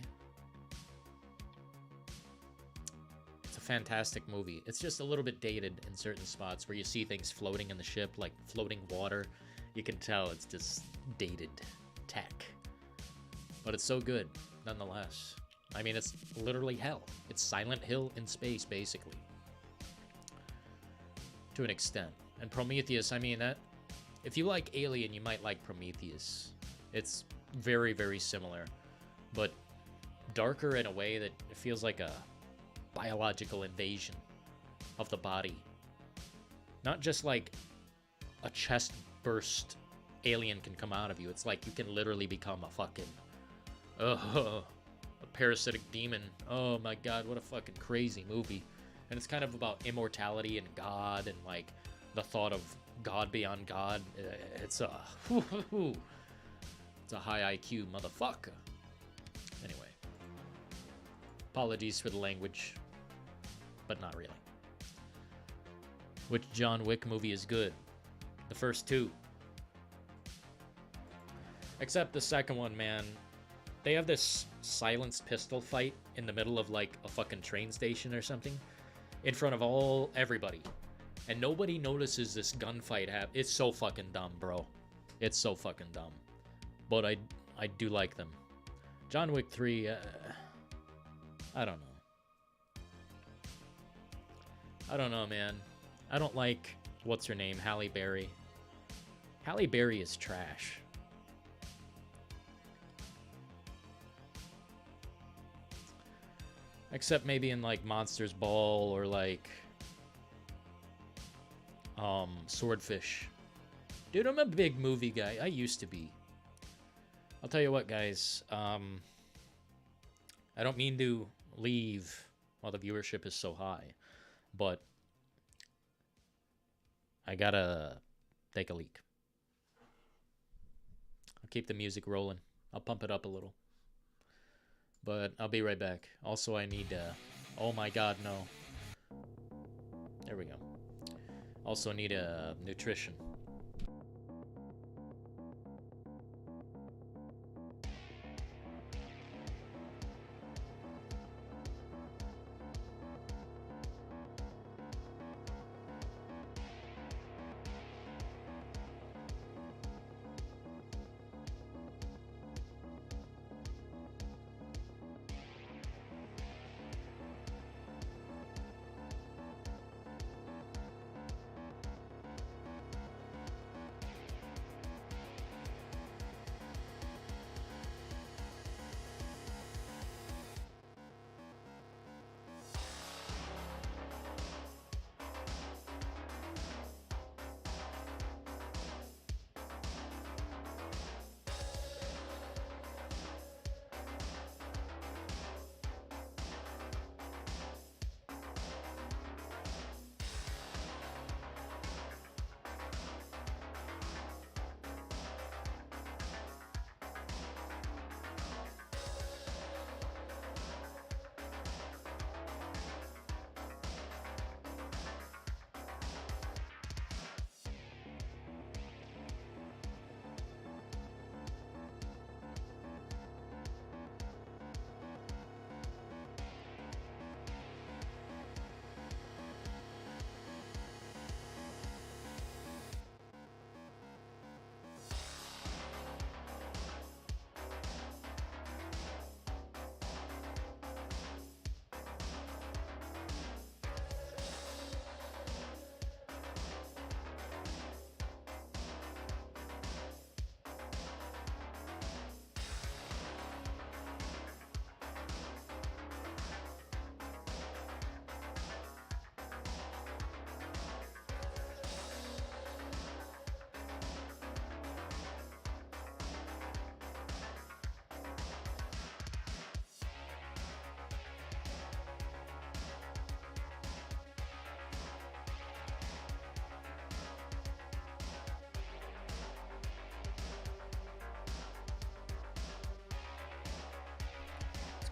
it's a fantastic movie. It's just a little bit dated in certain spots where you see things floating in the ship, like floating water. You can tell it's just dated tech. But it's so good, nonetheless. I mean, it's literally hell. It's Silent Hill in space, basically. To an extent. And Prometheus, I mean, that if you like Alien, you might like Prometheus. It's very, very similar, but darker in a way that it feels like a biological invasion of the body. Not just like a chest burst alien can come out of you. It's like you can literally become a fucking, a parasitic demon. Oh my god, what a fucking crazy movie. And it's kind of about immortality and God and like the thought of God beyond God. It's a it's a high IQ motherfucker. Anyway, apologies for the language, but not really. Which John Wick movie is good? The first two. Except the second one, man. They have this silenced pistol fight in the middle of like a fucking train station or something, in front of everybody, and nobody notices this gunfight It's so fucking dumb, bro. It's so fucking dumb. But I do like them. John Wick 3, I don't know. I don't know, man. I don't like, what's her name, Halle Berry. Halle Berry is trash. Except maybe in like Monsters Ball or like Swordfish. Dude, I'm a big movie guy. I used to be. I'll tell you what, guys. I don't mean to leave while the viewership is so high, but I gotta take a leak. I'll keep the music rolling. I'll pump it up a little. But I'll be right back. Also, I need oh my god, no. There we go. Also need a nutrition.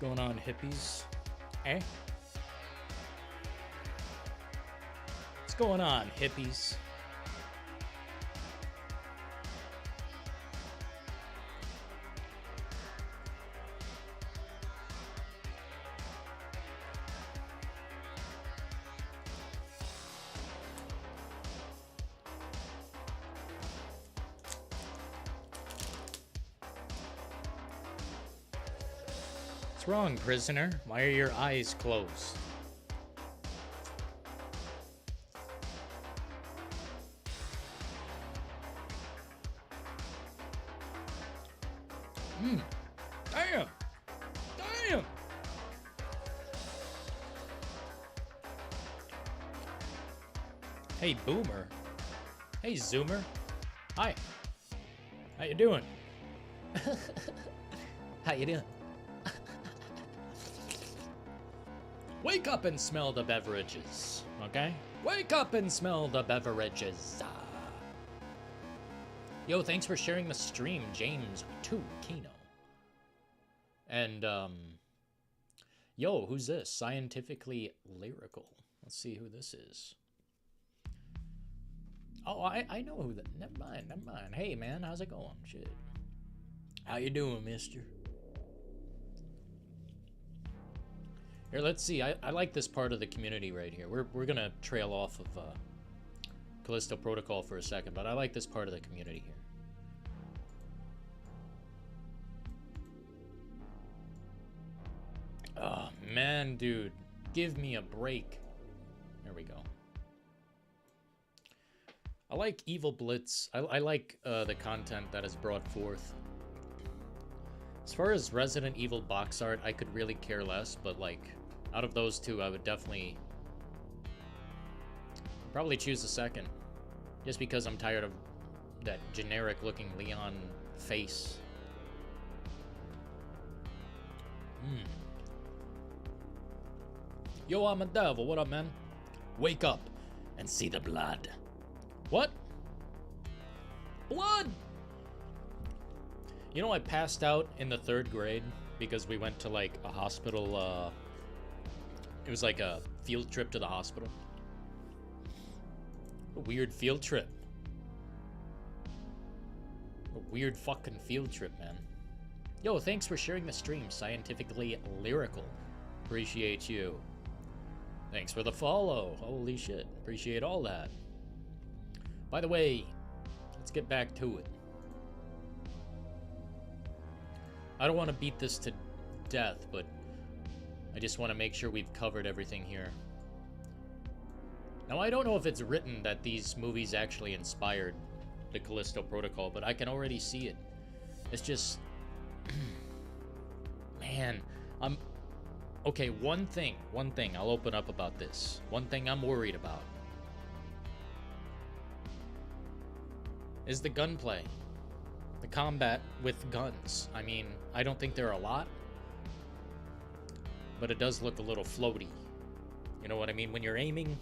going on, hippies? Eh? What's going on, hippies? What's wrong, prisoner? Why are your eyes closed? Damn! Damn! Hey, Boomer. Hey, Zoomer. Hi. How you doing? How you doing? Wake up and smell the beverages, okay? Wake up and smell the beverages. Yo, thanks for sharing the stream, James 2 Kino. And, yo, who's this? Scientifically Lyrical. Let's see who this is. Oh, I know who that. Never mind, never mind. Hey, man, how's it going? Shit. How you doing, mister? Here, let's see. I like this part of the community right here. We're gonna trail off of Callisto Protocol for a second, but I like this part of the community here. Oh, man, dude. Give me a break. There we go. I like Evil Blitz. I like the content that is brought forth. As far as Resident Evil box art, I could really care less, but, like, out of those two, I would definitely probably choose the second. Just because I'm tired of that generic-looking Leon face. Yo, I'm a devil. What up, man? Wake up and see the blood. What? Blood! You know, I passed out in the 3rd grade because we went to, like, a hospital, it was like a field trip to the hospital. A weird field trip. A weird fucking field trip, man. Yo, thanks for sharing the stream, Scientifically Lyrical. Appreciate you. Thanks for the follow. Holy shit. Appreciate all that. By the way, let's get back to it. I don't want to beat this to death, but I just want to make sure we've covered everything here. Now, I don't know if it's written that these movies actually inspired the Callisto Protocol, but I can already see it. It's just... Man, I'm... Okay, one thing I'll open up about this. One thing I'm worried about is the gunplay. The combat with guns. I mean, I don't think there are a lot, but it does look a little floaty. You know what I mean? When you're aiming,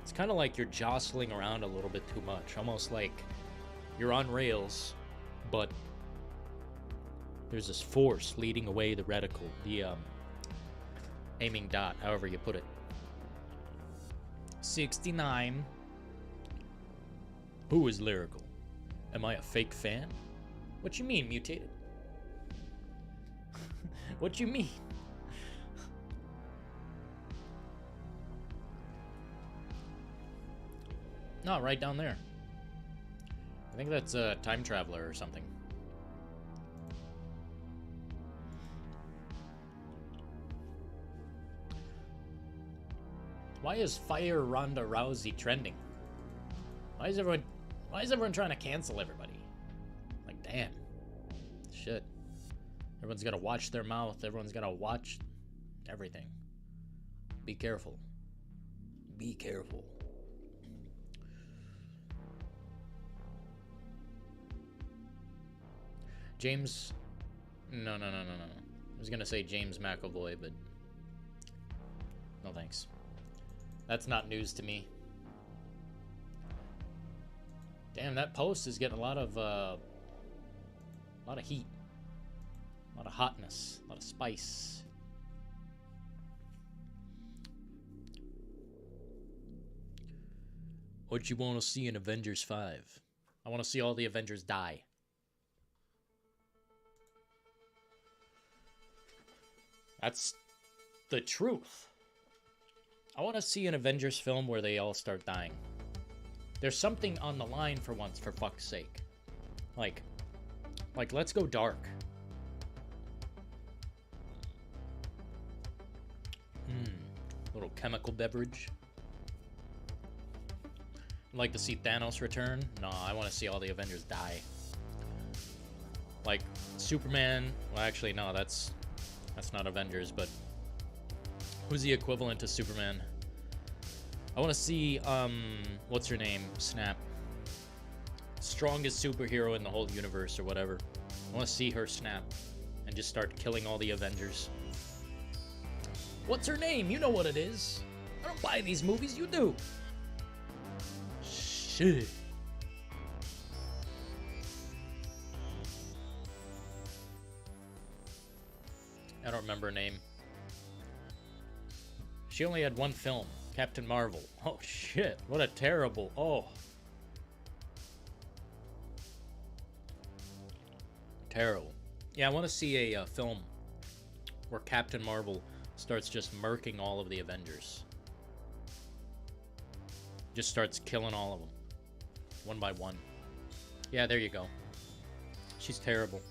it's kind of like you're jostling around a little bit too much. Almost like you're on rails, but there's this force leading away the reticle, the aiming dot, however you put it. 69. Who is lyrical? Am I a fake fan? What you mean, mutated? What you mean? No, right down there. I think that's a time traveler or something. Why is Fire Ronda Rousey trending? Why is everyone trying to cancel everybody? Like, damn. Shit. Everyone's gotta watch their mouth. Everyone's gotta watch everything. Be careful. Be careful. James... No. I was gonna say James McAvoy, but... No thanks. That's not news to me. Damn, that post is getting a lot of heat. A lot of hotness, a lot of spice. What you want to see in Avengers 5? I want to see all the Avengers die. That's the truth. I want to see an Avengers film where they all start dying. There's something on the line for once, for fuck's sake. Like, let's go dark. Little chemical beverage. I'd like to see Thanos return. No, I want to see all the Avengers die. Like, Superman. Well, actually, no, that's not Avengers, but who's the equivalent to Superman? I want to see, what's her name? Snap. Strongest superhero in the whole universe or whatever. I want to see her snap and just start killing all the Avengers. What's her name? You know what it is. I don't buy these movies, you do. Shit. I don't remember her name. She only had one film, Captain Marvel. Oh shit, what a terrible, oh. Terrible. Yeah, I want to see a film where Captain Marvel starts just murking all of the Avengers. Just starts killing all of them. One by one. Yeah, there you go. She's terrible.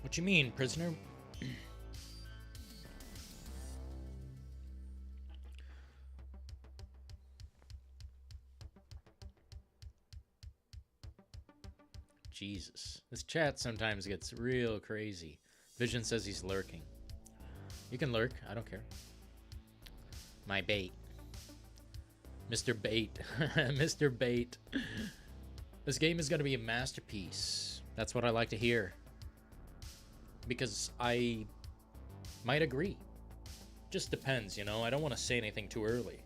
What you mean, prisoner? Jesus. This chat sometimes gets real crazy. Vision says he's lurking. You can lurk. I don't care. My bait. Mr. Bait. Mr. Bait. This game is going to be a masterpiece. That's what I like to hear. Because I might agree. Just depends, you know? I don't want to say anything too early.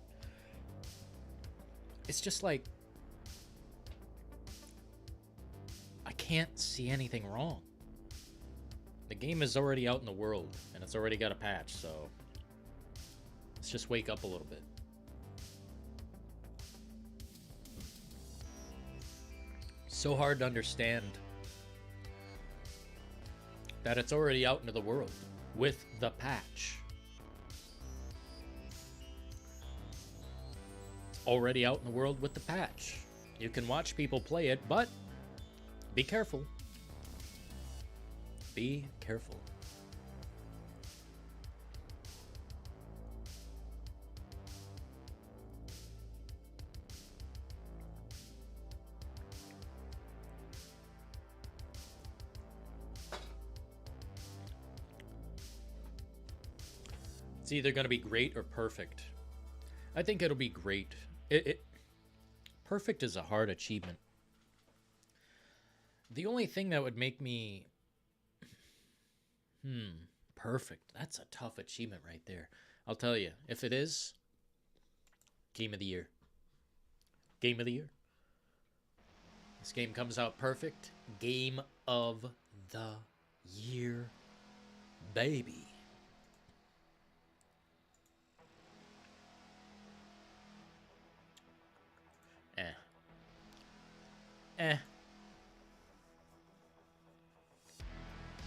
It's just like, I can't see anything wrong. The game is already out in the world, and it's already got a patch, so let's just wake up a little bit. So hard to understand that it's already out into the world with the patch. Already out in the world with the patch. You can watch people play it, but be careful. Be careful. It's either going to be great or perfect. I think it'll be great. Perfect is a hard achievement. The only thing that would make me... perfect. That's a tough achievement right there. I'll tell you, if it is, Game of the Year. Game of the Year. This game comes out perfect. Game of the Year. Baby.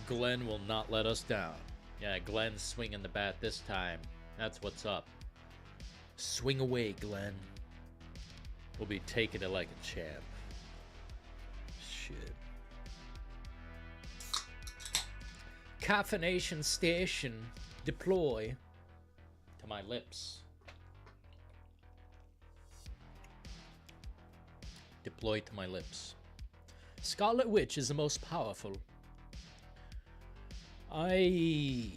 Glenn will not let us down. Yeah, Glenn's swinging the bat this time. That's what's up. Swing away, Glenn. We'll be taking it like a champ. Shit. Caffeination station. Deploy to my lips. Deploy to my lips. Scarlet Witch is the most powerful. I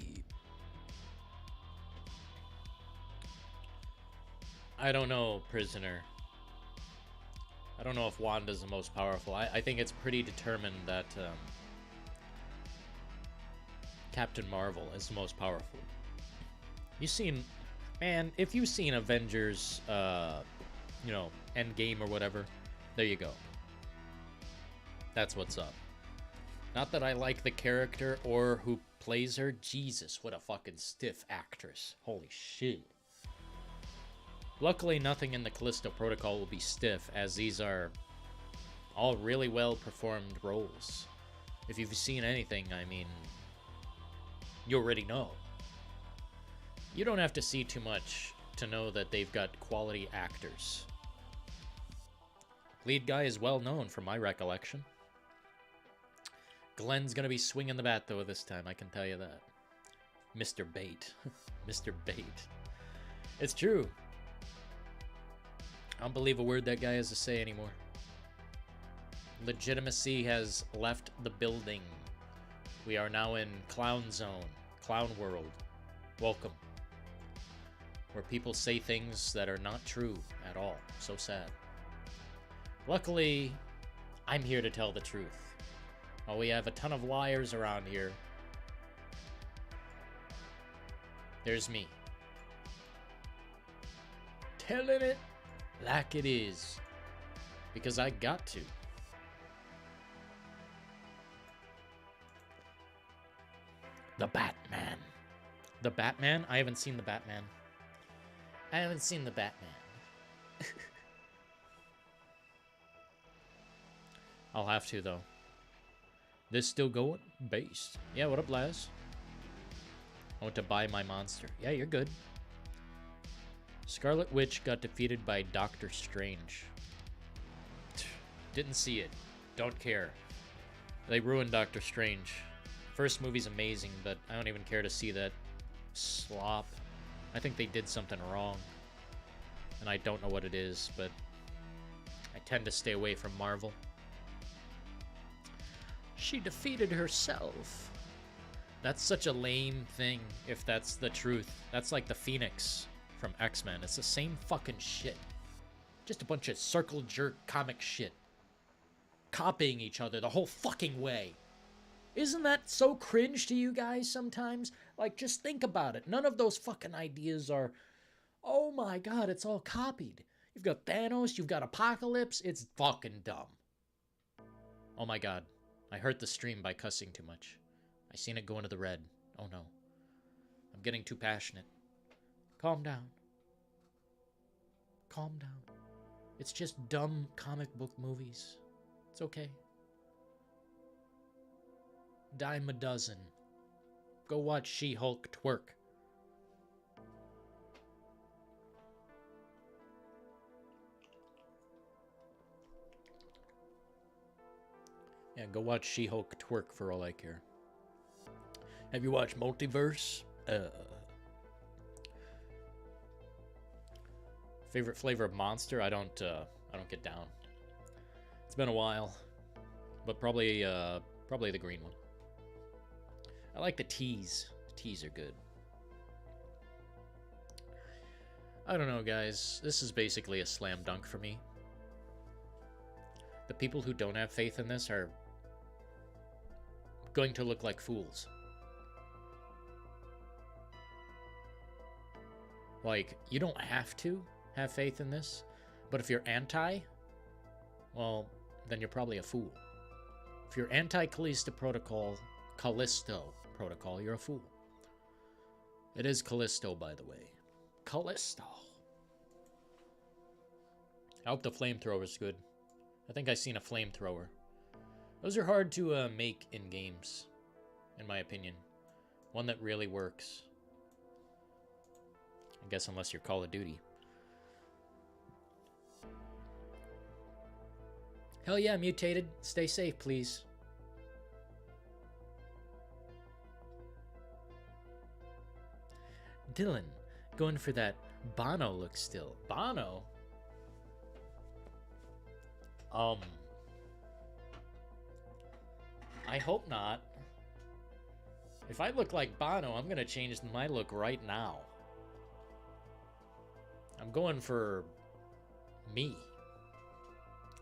don't know, prisoner. I don't know if Wanda's the most powerful. I think it's pretty determined that Captain Marvel is the most powerful. You seen Man, if you've seen Avengers, you know, Endgame or whatever, there you go. That's what's up. Not that I like the character or who plays her. Jesus, what a fucking stiff actress. Holy shit. Luckily, nothing in the Callisto Protocol will be stiff, as these are all really well performed roles. If you've seen anything, I mean, you already know. You don't have to see too much to know that they've got quality actors. Lead guy is well known from my recollection. Glenn's gonna be swinging the bat though this time, I can tell you that. Mr. Bait. Mr. Bait. It's true. I don't believe a word that guy has to say anymore. Legitimacy has left the building. We are now in Clown Zone, Clown World. Welcome. Where people say things that are not true at all. So sad. Luckily, I'm here to tell the truth. While we have a ton of liars around here, there's me. Telling it like it is. Because I got to. The Batman. The Batman? I haven't seen the Batman. I haven't seen the Batman. I'll have to, though. This still going? Based. Yeah, what up, Laz? I want to buy my monster. Yeah, you're good. Scarlet Witch got defeated by Doctor Strange. Didn't see it. Don't care. They ruined Doctor Strange. First movie's amazing, but I don't even care to see that slop. I think they did something wrong. And I don't know what it is, but I tend to stay away from Marvel. She defeated herself. That's such a lame thing, if that's the truth. That's like the Phoenix from X-Men. It's the same fucking shit. Just a bunch of circle jerk comic shit. Copying each other the whole fucking way. Isn't that so cringe to you guys sometimes? Like, just think about it. None of those fucking ideas are, oh my god, it's all copied. You've got Thanos, you've got Apocalypse. It's fucking dumb. Oh my god. I hurt the stream by cussing too much. I seen it go into the red. Oh no. I'm getting too passionate. Calm down. Calm down. It's just dumb comic book movies. It's okay. Dime a dozen. Go watch She-Hulk twerk. Yeah, go watch She-Hulk twerk for all I care. Have you watched Multiverse? Favorite flavor of Monster? I don't get down. It's been a while, but probably the green one. I like the teas. The teas are good. I don't know, guys. This is basically a slam dunk for me. The people who don't have faith in this are going to look like fools. Like, you don't have to have faith in this, but if you're anti, well, then you're probably a fool. If you're anti-Callisto Protocol, you're a fool. It is Callisto, by the way. Callisto. I hope the flamethrower's good. I think I've seen a flamethrower. Those are hard to make in games, in my opinion. One that really works. I guess unless you're Call of Duty. Hell yeah, mutated. Stay safe, please. Dylan, going for that Bono look still. Bono? I hope not. If I look like Bono, I'm gonna change my look right now. I'm going for me.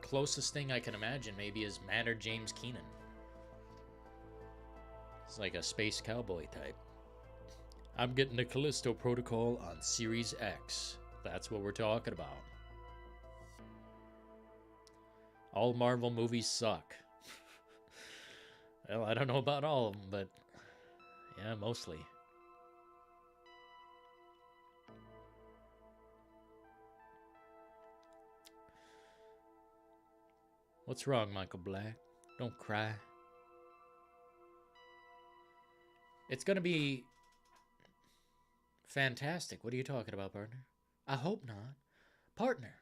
Closest thing I can imagine maybe is Matter James Keenan. It's like a space cowboy type. I'm getting the Callisto Protocol on Series X. That's what we're talking about. All Marvel movies suck. Well, I don't know about all of them, but yeah, mostly. What's wrong, Michael Black? Don't cry. It's gonna be fantastic. What are you talking about, partner? I hope not. Partner.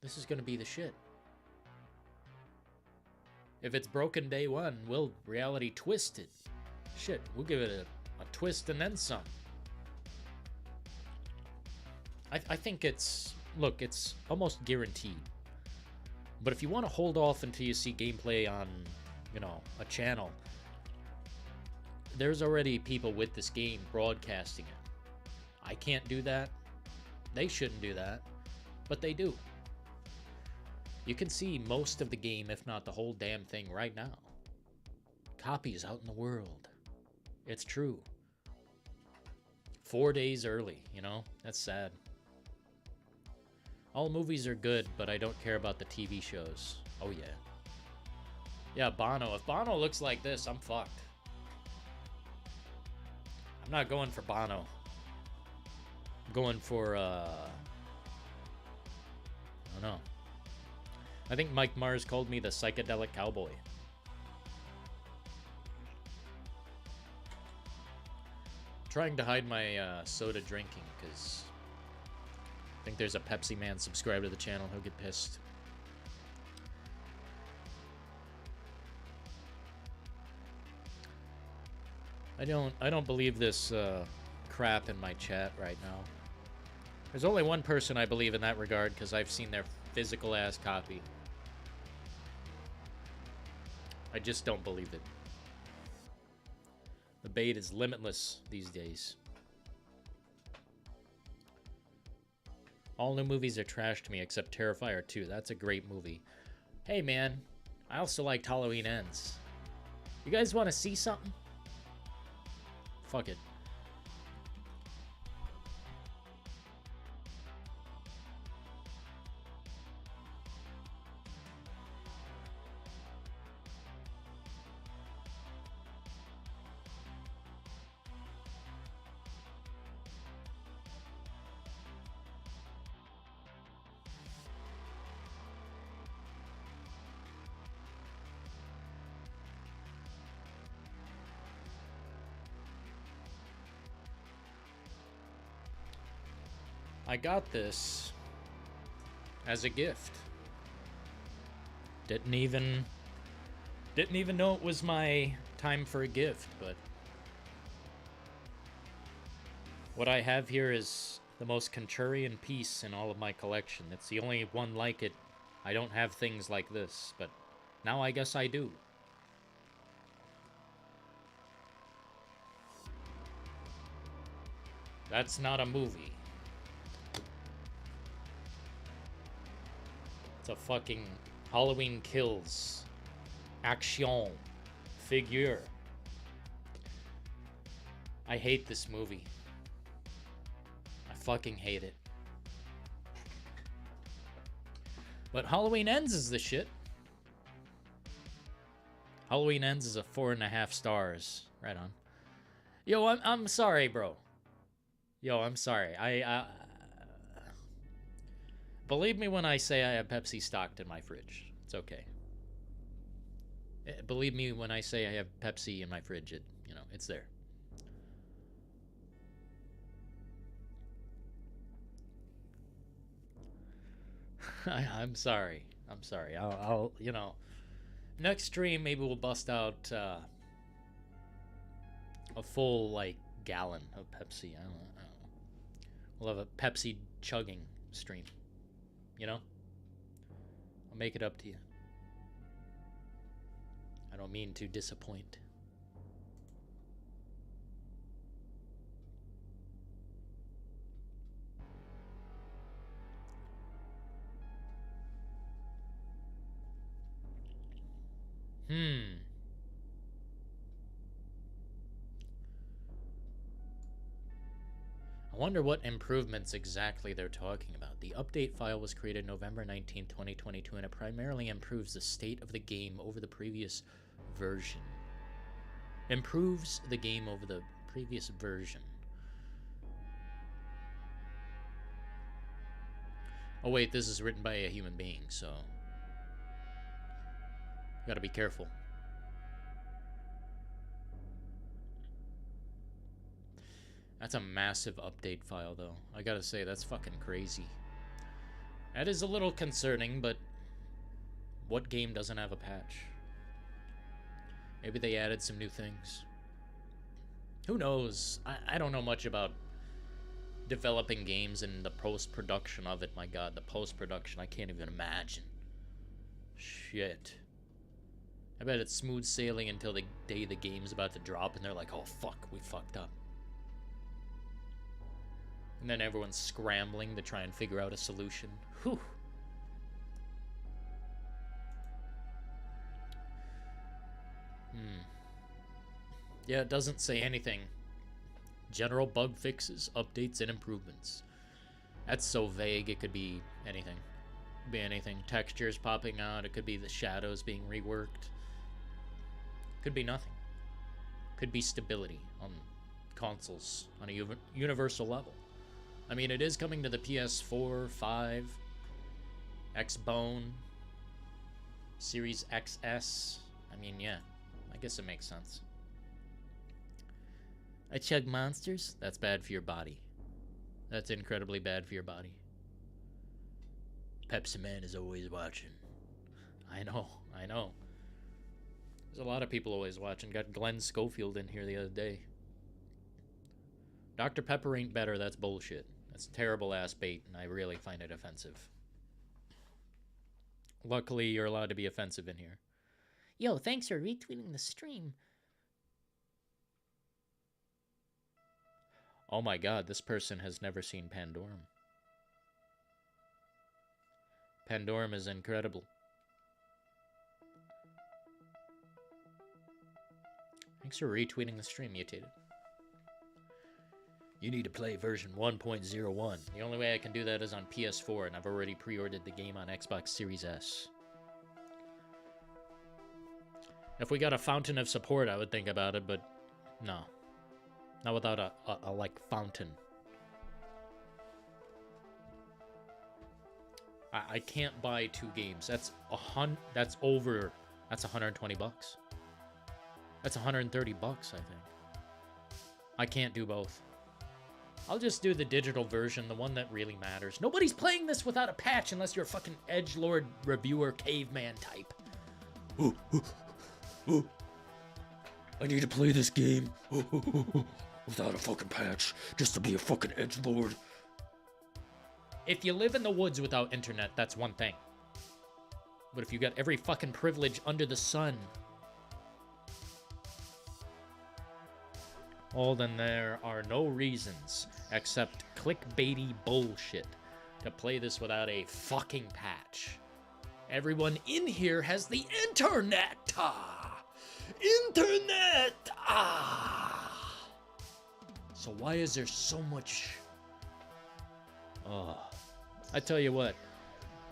This is gonna be the shit. If it's broken day one, we'll reality twist it. Shit, we'll give it a twist and then some. I think it's... Look, it's almost guaranteed. But if you want to hold off until you see gameplay on, you know, a channel, there's already people with this game broadcasting it. I can't do that. They shouldn't do that. But they do. You can see most of the game, if not the whole damn thing, right now. Copies out in the world. It's true. 4 days early, you know? That's sad. All movies are good, but I don't care about the TV shows. Oh, yeah. Yeah, Bono. If Bono looks like this, I'm fucked. I'm not going for Bono. I'm going for, I don't know. I think Mike Mars called me the psychedelic cowboy. Trying to hide my soda drinking, because I think there's a Pepsi man subscribed to the channel. He'll get pissed. I don't believe this crap in my chat right now. There's only one person I believe in that regard, because I've seen their physical ass copy. I just don't believe it. The bait is limitless these days. All new movies are trash to me except Terrifier 2. That's a great movie. Hey man, I also liked Halloween Ends. You guys want to see something? Fuck it. I got this as a gift. Didn't even know it was my time for a gift, but what I have here is the most contrarian piece in all of my collection. It's the only one like it. I don't have things like this, but now I guess I do. That's not a movie. It's a fucking Halloween Kills action figure. I hate this movie. I fucking hate it. But Halloween Ends is the shit. Halloween Ends is a 4.5 stars. Right on. Yo, I'm sorry, bro. Yo, I'm sorry. Believe me when I say I have Pepsi stocked in my fridge. It's okay. Believe me when I say I have Pepsi in my fridge. It's there. I'm sorry. I'm sorry. I'll next stream maybe we'll bust out a full like gallon of Pepsi. I don't know. We'll have a Pepsi chugging stream. I'll make it up to you. I don't mean to disappoint. wonder what improvements exactly they're talking about. The update file was created November 19, 2022, and it primarily improves the state of the game over the previous version. Improves the game over the previous version. Oh wait, this is written by a human being, so... gotta be careful. That's a massive update file, though. I gotta say, that's fucking crazy. That is a little concerning, but... what game doesn't have a patch? Maybe they added some new things. Who knows? I don't know much about developing games and the post-production of it. My god, the post-production, I can't even imagine. Shit. I bet it's smooth sailing until the day the game's about to drop and they're like, oh fuck, we fucked up. And then everyone's scrambling to try and figure out a solution. Whew. Yeah, it doesn't say anything. General bug fixes, updates, and improvements. That's so vague, it could be anything. It could be anything. Textures popping out, it could be the shadows being reworked. Could be nothing. Could be stability on consoles on a universal level. I mean, it is coming to the PS4, 5, Xbone, Series XS. I mean, yeah, I guess it makes sense. I chug monsters? That's bad for your body. That's incredibly bad for your body. Pepsi Man is always watching. I know, I know. There's a lot of people always watching. Got Glenn Schofield in here the other day. Dr. Pepper ain't better, that's bullshit. That's terrible ass bait, and I really find it offensive. Luckily, you're allowed to be offensive in here. Yo, thanks for retweeting the stream. Oh my god, this person has never seen Pandorum. Pandorum is incredible. Thanks for retweeting the stream, Mutated. You need to play version 1.01. The only way I can do that is on PS4, and I've already pre-ordered the game on Xbox Series S. If we got a fountain of support, I would think about it, but no. Not without a like, fountain. I can't buy 2 games. That's over. That's 120 bucks. That's 130 bucks, I think. I can't do both. I'll just do the digital version, the one that really matters. Nobody's playing this without a patch unless you're a fucking edgelord reviewer caveman type. I need to play this game without a fucking patch just to be a fucking edgelord. If you live in the woods without internet, that's one thing. But if you got every fucking privilege under the sun, well, then there are no reasons except clickbaity bullshit to play this without a fucking patch. Everyone in here has the internet! Internet! So why is there so much... Oh, I tell you what,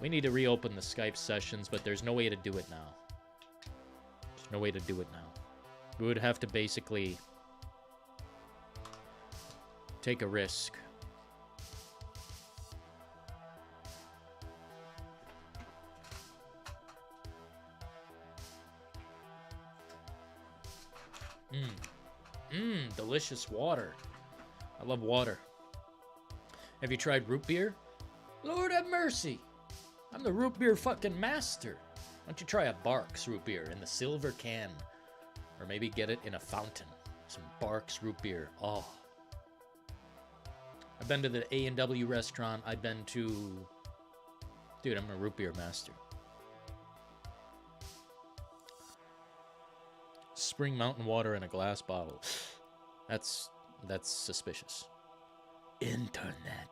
we need to reopen the Skype sessions, but there's no way to do it now. There's no way to do it now. We would have to basically take a risk. Delicious water. I love water. Have you tried root beer? Lord have mercy. I'm the root beer fucking master. Why don't you try a Barks root beer in the silver can? Or maybe get it in a fountain. Some Barks root beer. Oh. I've been to the A&W restaurant. I've been to... Dude, I'm a root beer master. Spring Mountain water in a glass bottle. That's suspicious. Internet.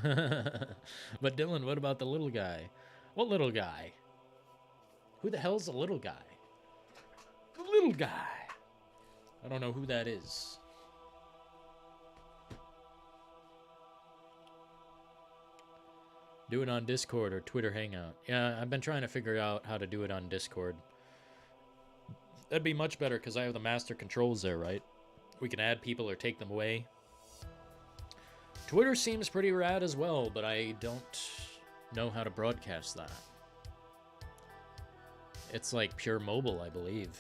But Dylan, what about the little guy? What little guy? Who the hell's the little guy? The little guy. I don't know who that is. Do it on Discord or Twitter Hangout. Yeah, I've been trying to figure out how to do it on Discord. That'd be much better because I have the master controls there, right? We can add people or take them away. Twitter seems pretty rad as well, but I don't know how to broadcast that. It's like pure mobile, I believe.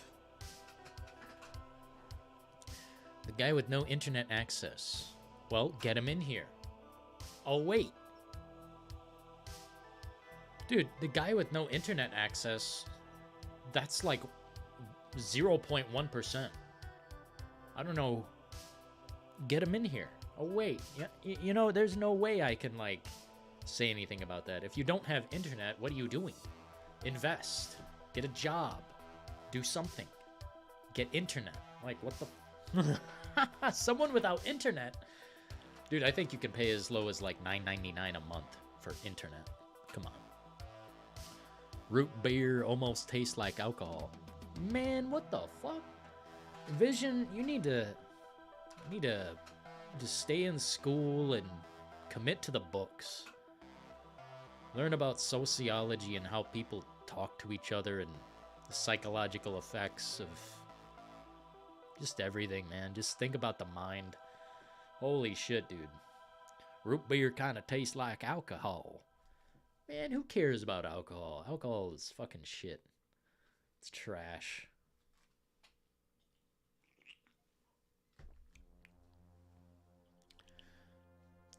The guy with no internet access. Well, get him in here. Oh, wait. Dude, the guy with no internet access, that's like 0.1%. I don't know. Get him in here. Oh, wait. Yeah, you know, there's no way I can, like, say anything about that. If you don't have internet, what are you doing? Invest. Get a job. Do something. Get internet. Like, what the... Someone without internet? Dude, I think you can pay as low as, like, $9.99 a month for internet. Come on. Root beer almost tastes like alcohol. Man, what the fuck? Vision, you need to just stay in school and commit to the books. Learn about sociology and how people talk to each other and the psychological effects of just everything, man. Just think about the mind. Holy shit, dude. Root beer kind of tastes like alcohol. Man, who cares about alcohol? Alcohol is fucking shit. It's trash.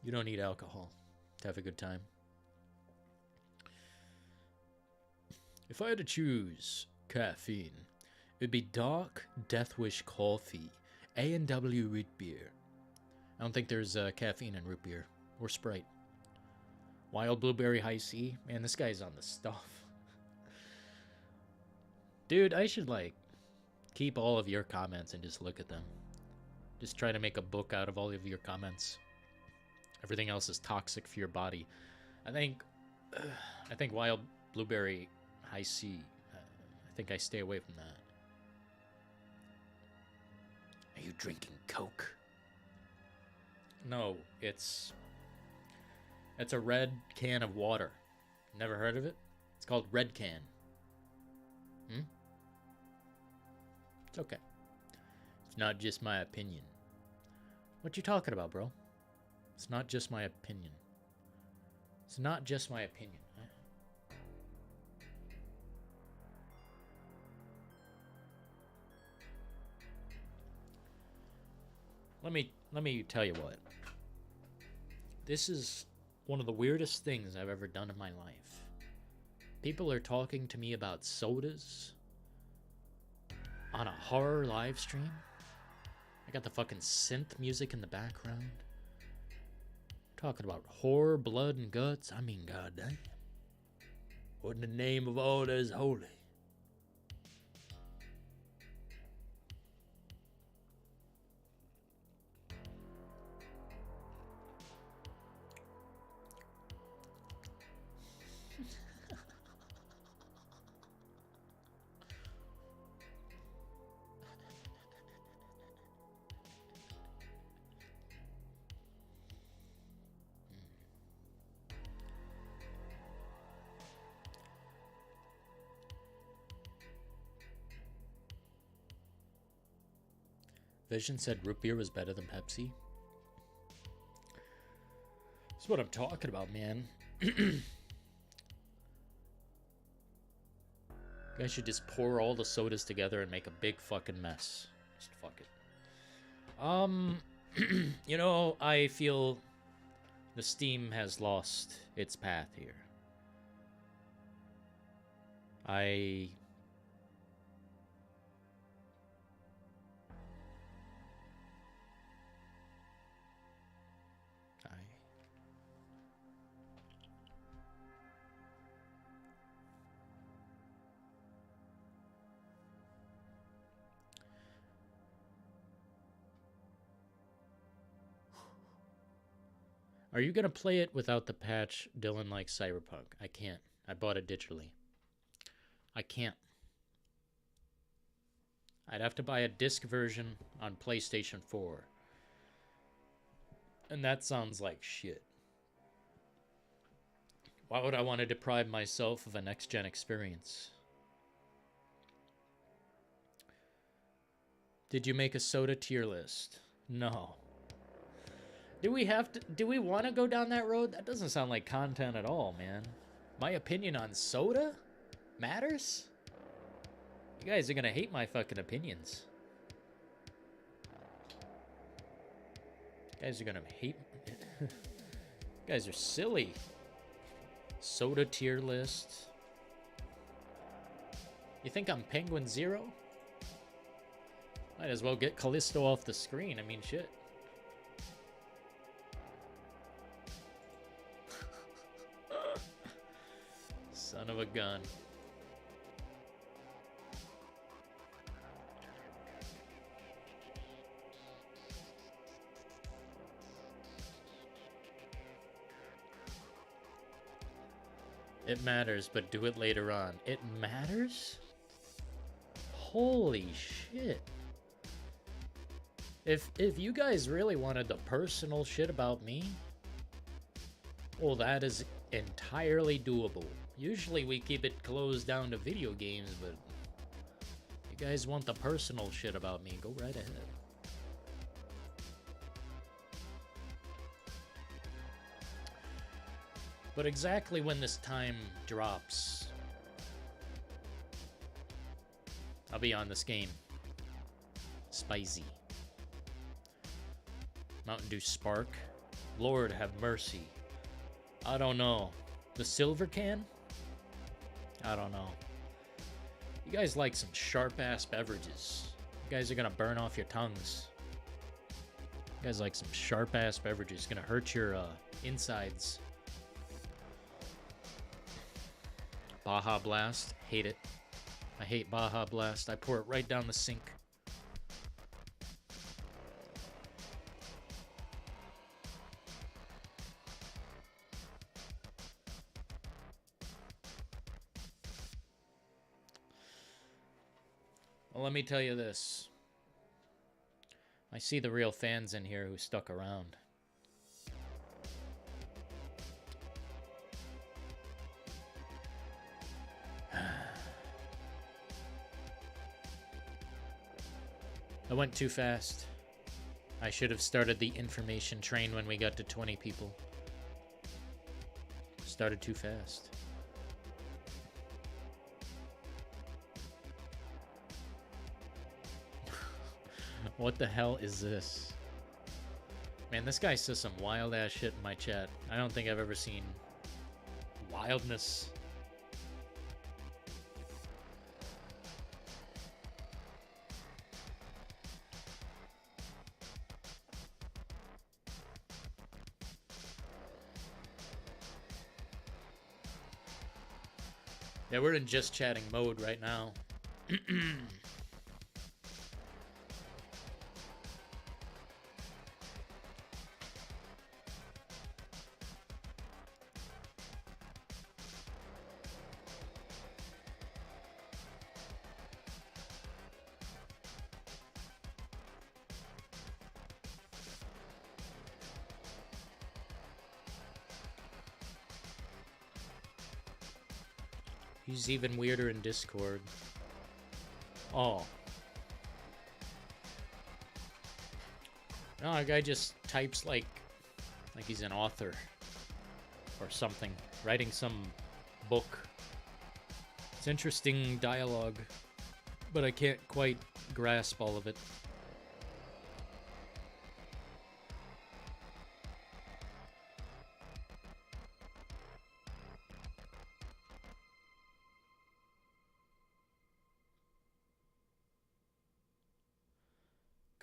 You don't need alcohol to have a good time. If I had to choose caffeine, it'd be dark Death Wish coffee, A&W root beer. I don't think there's caffeine in root beer or Sprite. Wild Blueberry High C. Man, this guy's on the stuff. Dude, I should, like, keep all of your comments and just look at them. Just try to make a book out of all of your comments. Everything else is toxic for your body. I think Wild Blueberry High C. I think I stay away from that. Are you drinking Coke? No, it's a red can of water. Never heard of it? It's called Red Can. It's okay. It's not just my opinion. What you talking about, bro? It's not just my opinion. It's not just my opinion. Let me tell you what. This is one of the weirdest things I've ever done in my life. People are talking to me about sodas on a horror live stream. I got the fucking synth music in the background. Talking about horror, blood, and guts. I mean, goddamn. What in the name of all that is holy? Vision said root beer was better than Pepsi. That's what I'm talking about, man. You guys should just pour all the sodas together and make a big fucking mess. Just fuck it. You know, I feel the Steam has lost its path here. I Are you gonna play it without the patch, Dylan, like Cyberpunk? I can't. I bought it digitally. I can't. I'd have to buy a disc version on PlayStation 4. And that sounds like shit. Why would I want to deprive myself of a next-gen experience? Did you make a soda tier list? No. Do we have to? Do we want to go down that road? That doesn't sound like content at all, man. My opinion on soda matters? You guys are gonna hate my fucking opinions. You guys are gonna hate... You guys are silly. Soda tier list. You think I'm Penguin Zero? Might as well get Callisto off the screen. I mean, shit. Son of a gun. It matters, but do it later on. It matters? Holy shit. If you guys really wanted the personal shit about me, well, that is entirely doable. Usually we keep it closed down to video games, but if you guys want the personal shit about me, go right ahead. But exactly when this time drops, I'll be on this game. Spicy. Mountain Dew Spark. Lord have mercy. I don't know. The silver can? I don't know. You guys like some sharp-ass beverages. You guys are gonna burn off your tongues. You guys like some sharp-ass beverages. Gonna hurt your insides. Baja Blast. Hate it. I hate Baja Blast. I pour it right down the sink. Well, let me tell you this. I see the real fans in here who stuck around. I went too fast. I should have started the information train when we got to 20 people. Started too fast. What the hell is this? Man, this guy says some wild ass shit in my chat. I don't think I've ever seen wildness. Yeah, we're in just chatting mode right now. He's even weirder in Discord. Oh. No, a guy just types like he's an author or something, writing some book. It's interesting dialogue, but I can't quite grasp all of it.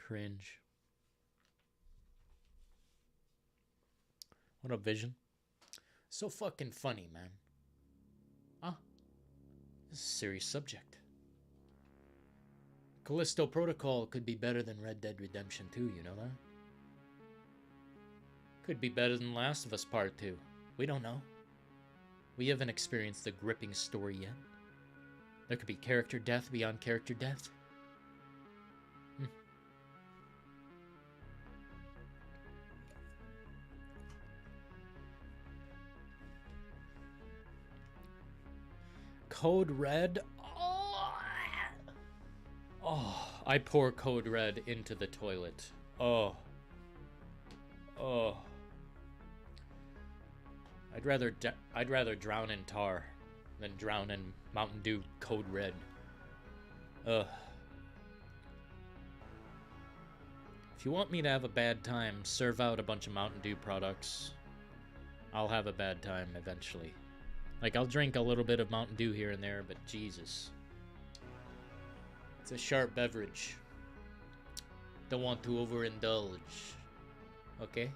Cringe. What up, Vision? So fucking funny, man. Huh? This is a serious subject. Callisto Protocol could be better than Red Dead Redemption 2, you know that? Could be better than Last of Us Part 2. We don't know. We haven't experienced the gripping story yet. There could be character death beyond character death. Code Red. Oh, I pour Code Red into the toilet. Oh. Oh. I'd rather drown in tar than drown in Mountain Dew Code Red. Ugh. If you want me to have a bad time, serve out a bunch of Mountain Dew products. I'll have a bad time eventually. Like, I'll drink a little bit of Mountain Dew here and there, but Jesus. It's a sharp beverage. Don't want to overindulge. Okay?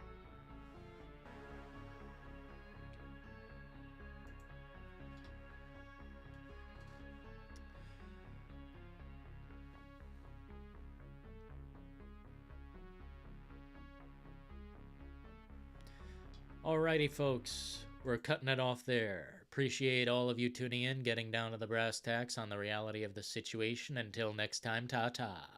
Alrighty, folks. We're cutting it off there. Appreciate all of you tuning in, getting down to the brass tacks on the reality of the situation. Until next time, ta-ta.